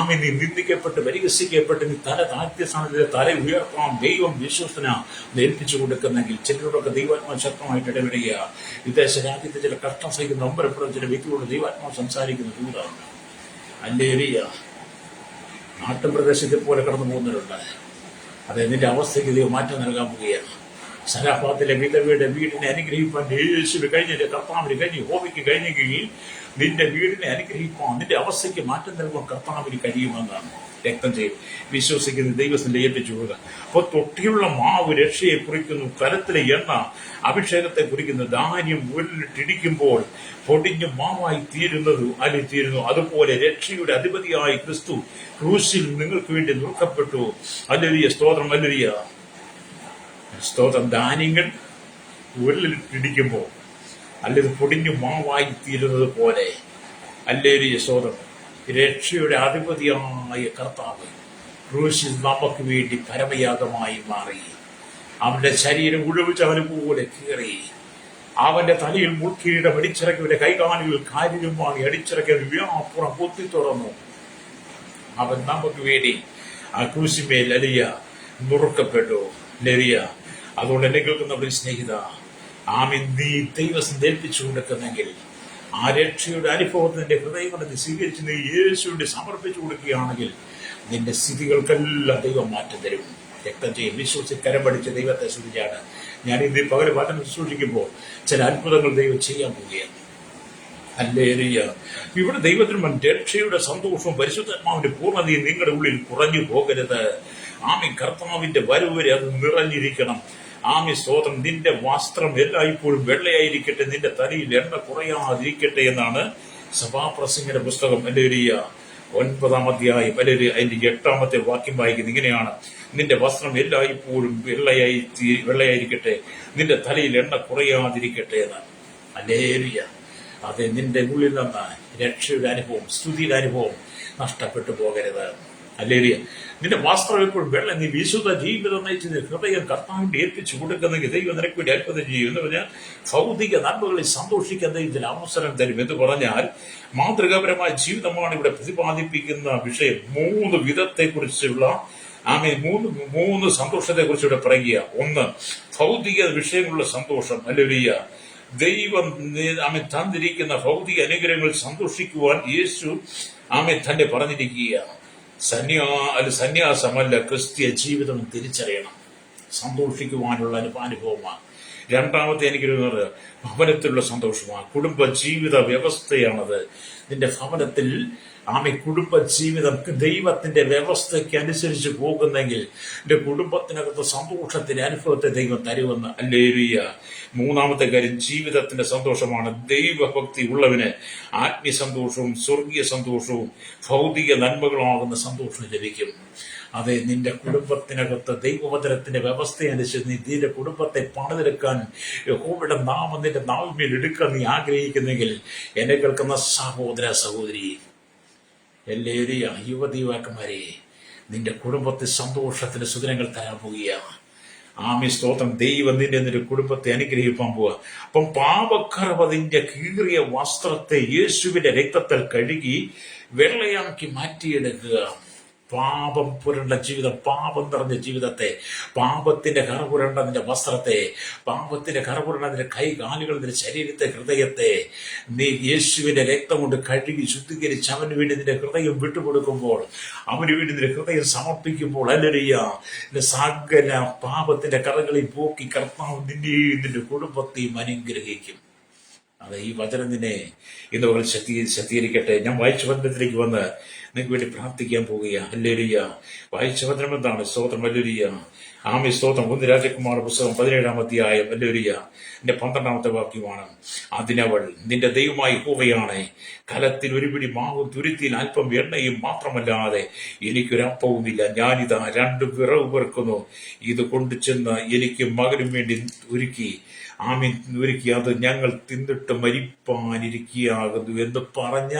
നീ നിന്ദിക്കപ്പെട്ട് പരിഹസിക്കപ്പെട്ട് നീ തല താഴ്ത്തിയ സ്ഥാനത്ത് തല ഉയർത്താൻ ദൈവം വിശ്വസന ഏൽപ്പിച്ചു കൊടുക്കുന്നെങ്കിൽ ചിലരോടൊക്കെ ദൈവാത്മാവ് ശക്തമായിട്ട് ഇടപെടുക. വിദേശ രാജ്യത്ത് ചില കഷ്ടം സഹിക്കുന്ന നൊമ്പരപ്പെടുന്ന ചില വ്യക്തികളോട് ദൈവാത്മാവ് സംസാരിക്കുന്ന ദൂതാണ്. ഹല്ലേലൂയ. നാട്ടുപ്രദേശത്തെ പോലെ കടന്നു പോകുന്നവരുണ്ട്. അത് നിന്റെ അവസ്ഥയ്ക്ക് ദൈവം മാറ്റം നൽകാൻ പോവുകയാണ്. സരാഫാത്തിലെ വിധവയുടെ വീടിനെ അനുഗ്രഹിപ്പാൻ യേശുവിന് കഴിഞ്ഞ, കർത്താവിന് കഴിഞ്ഞ്, ഹോമിക്ക് കഴിഞ്ഞെങ്കിൽ നിന്റെ വീടിനെ അനുഗ്രഹിപ്പാൻ, നിന്റെ അവസ്ഥയ്ക്ക് മാറ്റം നൽകുവാൻ കർത്താവിന് കഴിയുമെന്നാണ് രക്തം ചെയ്യും വിശ്വസിക്കുന്ന ദൈവത്തിന്റെ ഏൽപ്പിച്ചു കൊടുക്കുക. അപ്പോൾ തൊട്ടിയുള്ള മാവ് രക്ഷയെ കുറിക്കുന്നു, കരത്തിലെ എണ്ണ അഭിഷേകത്തെ കുറിക്കുന്നു. ധാന്യം ഉരുളിട്ടിടിക്കുമ്പോൾ പൊടിഞ്ഞു മാവായി തീരുന്നു. അതുപോലെ രക്ഷയുടെ അധിപതിയായി ക്രിസ്തു ക്രൂശിൽ നിങ്ങൾക്ക് വേണ്ടി നുറുക്കപ്പെട്ടു. ഹല്ലേലൂയ. സ്തോത്രം. ഹല്ലേലൂയ. സ്തോത്രം. ധാന്യങ്ങൾ ഉരുളിട്ടിടിക്കുമ്പോൾ അല്ലെങ്കിൽ പൊടിഞ്ഞു മാവായി തീരുന്നത് പോലെ, ഹല്ലേലൂയ. സ്തോത്രം. രക്ഷയുടെ അധിപതിയായ കർത്താവ് ക്രൂശിൽ നമുക്ക് വേണ്ടി പരമയാഗമായി മാറി. അവന്റെ ശരീരം ഉഴവിച്ചവന് പോലെ കീറി, അവന്റെ തലയിൽ മുൾക്കിരീടം അടിച്ചിറക്കിയവന്റെ കൈകാലുകൾ കാര്യമായി അടിച്ചിറക്കിയ അപ്പുറം പൊത്തി തുറന്നു. അവൻ നമുക്ക് വേണ്ടി ആ ക്രൂശിന്മേൽ അലിയ നുറുക്കപ്പെട്ടു. ലരിയ. അതുകൊണ്ട് എന്നെ കേൾക്കുന്ന സ്നേഹിത, നീ ദൈവം ഏൽപ്പിച്ചു കൊടുക്കുന്നെങ്കിൽ ആ രക്ഷയുടെ അനുഭവത്തിന്റെ ഹൃദയം കൊണ്ട് സ്വീകരിച്ച് നീ യേശുവിന്റെ സമർപ്പിച്ചു കൊടുക്കുകയാണെങ്കിൽ നിന്റെ സ്ഥിതികൾക്കെല്ലാം ദൈവം മാറ്റം തരും. രക്തം ചെയ്യും. വിശ്വസിച്ച് കരം പഠിച്ച് ദൈവത്തെ സ്തുതിച്ചാണ് ഞാൻ ഇന്ന് പകല് പാഠം സൂക്ഷിക്കുമ്പോൾ ചില അത്ഭുതങ്ങൾ ദൈവം ചെയ്യാൻ പോവുകയാണ്. ഹല്ലേലൂയ. ഇവിടെ ദൈവത്തിന് രക്ഷയുടെ സന്തോഷവും പരിശുദ്ധാത്മാവിന്റെ പൂർണ്ണതയും നിങ്ങളുടെ ഉള്ളിൽ കുറഞ്ഞു പോകരുത്. കർത്താവിന്റെ വരവ് വരെ അത് നിറഞ്ഞിരിക്കണം. സ്തോത്രം. നിന്റെ വസ്ത്രം എല്ലായ്പ്പോഴും വെള്ളയായിരിക്കട്ടെ, നിന്റെ തലയിൽ എണ്ണ കുറയാതിരിക്കട്ടെ എന്നാണ് സഭാപ്രസംഗന്റെ പുസ്തകം ഹല്ലേലൂയ 9-ാം അധ്യായം അതിന്റെ 8-ാമത്തെ വാക്യം വായിക്കുന്നത് ഇങ്ങനെയാണ്: നിന്റെ വസ്ത്രം എല്ലായ്പ്പോഴും വെള്ളയായിരിക്കട്ടെ, നിന്റെ തലയിൽ എണ്ണ കുറയാതിരിക്കട്ടെ എന്നാണ്. ഹല്ലേലൂയ. അതെ, നിന്റെ ഉള്ളിൽ നിന്ന് രക്ഷയുടെ അനുഭവം, സ്തുതിയുടെ അനുഭവം നഷ്ടപ്പെട്ടു പോകരുത്. ഹല്ലേലൂയ. നിന്റെ വസ്ത്രം എപ്പോഴും വെള്ളം. നീ വിശുദ്ധ ജീവിതം നയിച്ചത് ഹൃദയം കർത്താവിന്റെ ഏൽപ്പിച്ചു കൊടുക്കുന്നെങ്കിൽ ദൈവം നിനക്ക് വേണ്ടി അത്ഭുതം ചെയ്യും എന്ന് പറഞ്ഞാൽ ഭൗതിക നന്മകളിൽ സന്തോഷിക്കാൻ ദൈവത്തിന് അവസരം തരും എന്ന് പറഞ്ഞാൽ മാതൃകാപരമായ ജീവിതമാണ് ഇവിടെ പ്രതിപാദിപ്പിക്കുന്ന വിഷയം. 3 വിധത്തെക്കുറിച്ചുള്ള മൂന്ന് സന്തോഷത്തെ കുറിച്ച് ഇവിടെ പറയുക. ഒന്ന്, ഭൗതിക വിഷയങ്ങളുള്ള സന്തോഷം. ഹല്ലേലൂയ. ദൈവം തന്നിരിക്കുന്ന ഭൗതിക അനുഗ്രഹങ്ങളിൽ സന്തോഷിക്കുവാൻ യേശു തന്നെ പറഞ്ഞിരിക്കുക. സന്യാസമല്ല ക്രിസ്തീയ ജീവിതം തിരിച്ചറിയണം. സന്തോഷിക്കുവാനുള്ള അനുഭവമാണ്. രണ്ടാമത്തെ എനിക്കൊരു ഭവനത്തിലുള്ള സന്തോഷമാണ്. കുടുംബ ജീവിത വ്യവസ്ഥയാണത്. നിന്റെ ഭവനത്തിൽ കുടുംബ ജീവിതം ദൈവത്തിന്റെ വ്യവസ്ഥയ്ക്ക് അനുസരിച്ച് പോകുന്നെങ്കിൽ നിന്റെ കുടുംബത്തിനകത്ത് സന്തോഷത്തിന്റെ അനുഭവത്തെ ദൈവം തരുമെന്ന്. ഹല്ലേലൂയ. മൂന്നാമത്തെ കാര്യം ജീവിതത്തിന്റെ സന്തോഷമാണ്. ദൈവഭക്തി ഉള്ളവന് ആത്മീയ സന്തോഷവും സ്വർഗീയ സന്തോഷവും ഭൗതിക നന്മകളാകുന്ന സന്തോഷവും ലഭിക്കും. അതെ, നിന്റെ കുടുംബത്തിനകത്ത് ദൈവവചനത്തിന്റെ വ്യവസ്ഥയനുസരിച്ച് നിന്റെ കുടുംബത്തെ പണിതെടുക്കാൻ യഹോവയുടെ നാമം നിന്റെ നാവിന്മേൽ എടുക്കാൻ നീ ആഗ്രഹിക്കുന്നെങ്കിൽ എന്നെ കേൾക്കുന്ന സഹോദര സഹോദരി, എല്ലാവരെയും യുവതീവാക്കന്മാരെ, നിന്റെ കുടുംബത്തിൽ സന്തോഷത്തിന്റെ സുദിനങ്ങൾ തരാൻ പോവുകയാണ്. സ്തോത്രം. ദൈവം നിന്റെ കുടുംബത്തെ അനുഗ്രഹിക്കാൻ പോവുക. അപ്പം പാപക്കറവതിന്റെ കീറിയ വസ്ത്രത്തെ യേശുവിന്റെ രക്തത്തിൽ കഴുകി വെള്ളയാക്കി മാറ്റിയെടുക്കുക. പാപം പുരണ്ട ജീവിതം, പാപം നിറഞ്ഞ ജീവിതത്തെ, പാപത്തിന്റെ കറപുരണ്ട നിന്റെ വസ്ത്രത്തെ, പാപത്തിന്റെ കറപുരണ്ട നിന്റെ കൈകാലുകൾ, നിന്റെ ശരീരത്തെ, ഹൃദയത്തെ നീ യേശുവിന്റെ രക്തം കൊണ്ട് കഴുകി ശുദ്ധീകരിച്ച് അവന് വേണ്ടി നിന്റെ ഹൃദയം വിട്ടുകൊടുക്കുമ്പോൾ, അവന് വേണ്ടി നിന്റെ ഹൃദയം സമർപ്പിക്കുമ്പോൾ, ഹല്ലേലൂയ, സകല പാപത്തിന്റെ കറകളിൽ പോക്കി കർത്താവ് നിന്നെയും നിന്റെ കുടുംബത്തെയും അനുഗ്രഹിക്കും. അത് ഈ വചനം നിന്നെ ഇന്ന് പകൽ ശക്തീകരിക്കട്ടെ. ഞാൻ വായിച്ച വചനത്തിലേക്ക് വന്ന് നിങ്ങൾക്ക് വേണ്ടി പ്രാർത്ഥിക്കാൻ പോവുകയാണ്. ഹല്ലേലൂയ. വായിച്ച വചനം എന്താണ്? സ്തോത്രം. ഹല്ലേലൂയ. സ്തോത്രം. 1 രാജകുമാര പുസ്തകം 17-ാം അധ്യായം. ഹല്ലേലൂയ. എന്റെ 12-ാമത്തെ വാക്യമാണ്. അതിനവൾ നിന്റെ ദൈവമായി യഹോവയാണ്. കലത്തിൽ ഒരു പിടി മാവും തുരുത്തിയിൽ അല്പം എണ്ണയും മാത്രമല്ലാതെ എനിക്കൊരപ്പവുമില്ല. ഞാനിതാ 2 വിറവ് പെറുക്കുന്നു. ഇത് കൊണ്ടു ചെന്ന് എനിക്ക് മകനും വേണ്ടി ഒരുക്കി അത് ഞങ്ങൾ തിന്നിട്ട് മരിപ്പാനിരിക്കുകയാകുന്നു എന്ന് പറഞ്ഞ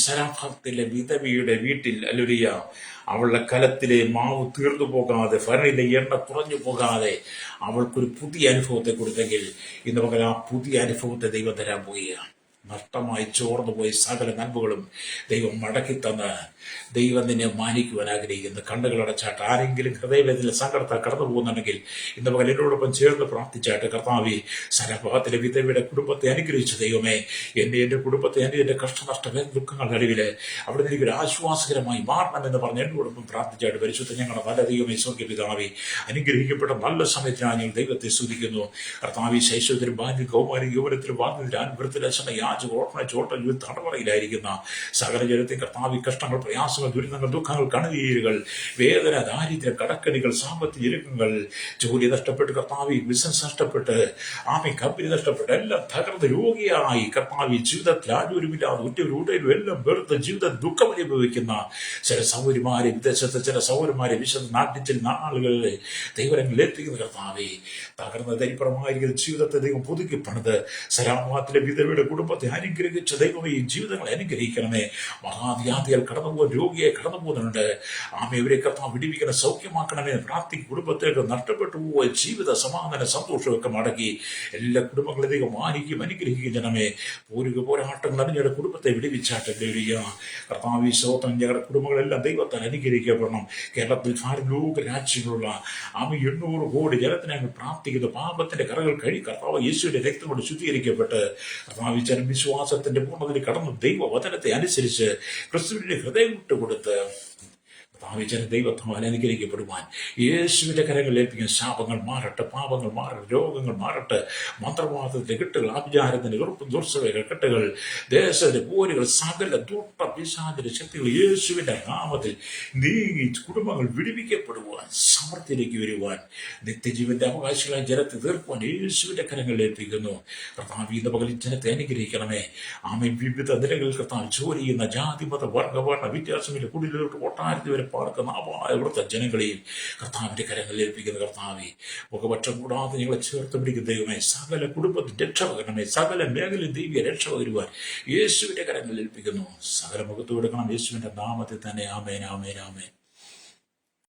സരഫത്തിലെ വിധവയുടെ വീട്ടിൽ, ഹല്ലേലൂയ, അവളുടെ കലത്തിലെ മാവ് തീർന്നു പോകാതെ, ഫരണിലെ എണ്ണ കുറഞ്ഞു പോകാതെ അവൾക്കൊരു പുതിയ അനുഭവത്തെ കൊടുത്തെങ്കിൽ ഇന്ന് പകൽ ആ പുതിയ അനുഭവത്തെ ദൈവം തരാൻ പോവുകയാണ്. നഷ്ടമായി ചോർന്നുപോയി സകല നന്മകളും ദൈവം മടക്കി തന്ന് ദൈവം നിന്നെ മാനിക്കുവാൻ ആഗ്രഹിക്കുന്നു. കണ്ണുകളടച്ചാട്ട് ആരെങ്കിലും ഹൃദയവേദന സങ്കടത്താൽ കടന്നു പോകുന്നുണ്ടെങ്കിൽ ഇന്ന് പകൽ എന്നോടൊപ്പം ചേർന്ന് പ്രാർത്ഥിച്ചാട്ട്, കർത്താവേ, സരഭാഗത്തിലെ വിധവയുടെ കുടുംബത്തെ അനുഗ്രഹിച്ച ദൈവമേ, എൻ്റെ കുടുംബത്തെ എൻ്റെ കഷ്ടനഷ്ട ദുഃഖങ്ങളുടെ നടുവില് അവിടെ നിന്ന് എനിക്കൊരു ആശ്വാസകരമായി മാറണമെന്ന് പറഞ്ഞ് എന്നോടൊപ്പം പ്രാർത്ഥിച്ചാട്ട്, പരിശുദ്ധ ഞങ്ങളുടെ നല്ല ദൈവമേ, സ്വർഗ്ഗ പിതാവേ, അനുഗ്രഹിക്കപ്പെട്ട നല്ല സമയത്തിനാണ് ഞങ്ങൾ ദൈവത്തെ സ്തുതിക്കുന്നു. കർത്താവേ, ശൈശവത്തിലും ബാല്യം കൗമാരം യൗവനത്തിലും വാഗ്ദത്തിലും അനുഭവത്തിലും തടവറയിലായിരിക്കുന്ന സകല ജനത്തെ കർത്താവേ, കഷ്ടങ്ങൾ, പ്രയാസങ്ങൾ, ദുരിതങ്ങൾ, ദുഃഖങ്ങൾ, കണ്ണുനീരുകൾ, വേദന, ദാരിദ്ര്യം, കടക്കണികൾ, സാമ്പത്തിക ഞെരുക്കങ്ങൾ, ജോലി നഷ്ടപ്പെട്ട് കർത്താവേ, ബിസിനസ് നഷ്ടപ്പെട്ട് കമ്പനി നഷ്ടപ്പെട്ട് എല്ലാം തകർന്ന് രോഗിയായി കർത്താവേ, ജീവിതത്തിൽ ആരോരുമില്ലാതെ ഉറ്റവരും എല്ലാം വെറുത്ത് ജീവിത ദുഃഖം അനുഭവിക്കുന്ന ചില സൗകര്യമാരെ, വിദേശത്തെ ചില സൗകര്യമാരെ വിശുദ്ധ നാട്ടിൽ നാളുകളിലെ ദൈവങ്ങളിൽ എത്തിക്കുന്ന കർത്താവേ, തകർന്ന ദരിദ്രമായിരിക്കുന്ന ജീവിതത്തെ ദൈവം പുതുക്കി പണിത് സരാമാത്തിലെ വിധവയുടെ കുടുംബത്തെ അനുഗ്രഹിച്ച ദൈവമേ, ഈ ജീവിതങ്ങളെ അനുഗ്രഹിക്കണമേ. മഹാവ്യാധികൾ കടന്നുപോകുന്ന രോഗിയെ കടന്നു പോകുന്നുണ്ട്. ഇവരെ കർത്താവ് വിടിവിക്കണ, സൗഖ്യമാക്കണമേ പ്രാർത്ഥിക്കും. കുടുംബത്തിലേക്ക് നഷ്ടപ്പെട്ടു പോയ ജീവിത സമാധാന സന്തോഷമൊക്കെ മടക്കി എല്ലാ കുടുംബങ്ങളെയും മാനിക്കും, അനുഗ്രഹിക്കും ജനമേ. പോരാട്ടങ്ങൾ ഞങ്ങളുടെ കുടുംബത്തെ വിടിവിച്ചാട്ടെ. കർത്താവ് സ്തോത്രം. ഞങ്ങളുടെ കുടുംബങ്ങളെല്ലാം ദൈവത്താൽ അനുഗ്രഹിക്കപ്പെടണം. കേരളത്തിൽ ലോക രാജ്യങ്ങളുള്ള 800 കോടി ജനത്തിനെ ഞങ്ങൾ പ്രാർത്ഥിക്കുന്നു. പാപത്തിന്റെ കറകൾ കർത്താവ് യേശുവിന്റെ രക്തം കൊണ്ട് ശുദ്ധീകരിക്കപ്പെട്ട് കർത്താവ് ജനം വിശ്വാസത്തിന്റെ പൂർണ്ണതയിൽ കടന്നു ദൈവവചനത്തെ അനുസരിച്ച് ക്രിസ്തുവിന്റെ ഹൃദയം വിട്ടുകൊടുത്ത് ദൈവത്താൽ അനുഗ്രഹിക്കപ്പെടുവാൻ യേശുവിന്റെ കരങ്ങളിൽ ഏൽപ്പിക്കുന്ന ശാപങ്ങൾ മാറട്ടെ, പാപങ്ങൾ മാറട്ടെ, രോഗങ്ങൾ മാറട്ടെ, മന്ത്രവാദത്തിന്റെ കെട്ടുകൾ, ആഭിചാരത്തിന്റെ ഉറപ്പും ദുർസഭയുടെ കെട്ടുകൾ, ദേശത്തിന്റെ പോരുകൾ, സകല ദുഷ്ട പിശാചിന്റെ ശക്തികൾ യേശുവിന്റെ നാമത്തിൽ നീങ്ങി കുടുംബങ്ങൾ വിടുവിക്കപ്പെടുവാൻ, സമൃദ്ധിയിലേക്ക് വരുവാൻ, നിത്യജീവന്റെ അവകാശികളായ ജനത്തെ തീർക്കുവാൻ യേശുവിന്റെ കരങ്ങളിൽ ഏൽപ്പിക്കുന്നു. കർത്താവ് ഇന്ന് പകൽ ജനത്തെ അനുഗ്രഹിക്കണമേ. വിവിധ നിലകളിൽ കർത്താവ് ജോലി ചെയ്യുന്ന ജാതി, മത, വർഗവർണ്ണ വ്യത്യാസമില്ല കുടിലോട്ട് ഒട്ടാരത്തി വരെ പാർക്കുന്ന ഇവിടുത്തെ ജനങ്ങളെയും കർത്താവിന്റെ കരങ്ങളിൽ ഏൽപ്പിക്കുന്ന കർത്താവെ, മുഖപക്ഷം കൂടാതെ ഞങ്ങളെ ചേർത്ത് പിടിക്കുന്ന ദൈവമേ, സകല കുടുംബത്തിൽ രക്ഷപകരണമേ. സകല മേഖലയിൽ ദൈവീയ രക്ഷ വരുവാൻ യേശുവിന്റെ കരങ്ങളിൽ ഏൽപ്പിക്കുന്നു. സകല മുഖത്ത് കൊടുക്കണം യേശുവിന്റെ നാമത്തിൽ തന്നെ. ആമേൻ, ആമേൻ, ആമേൻ.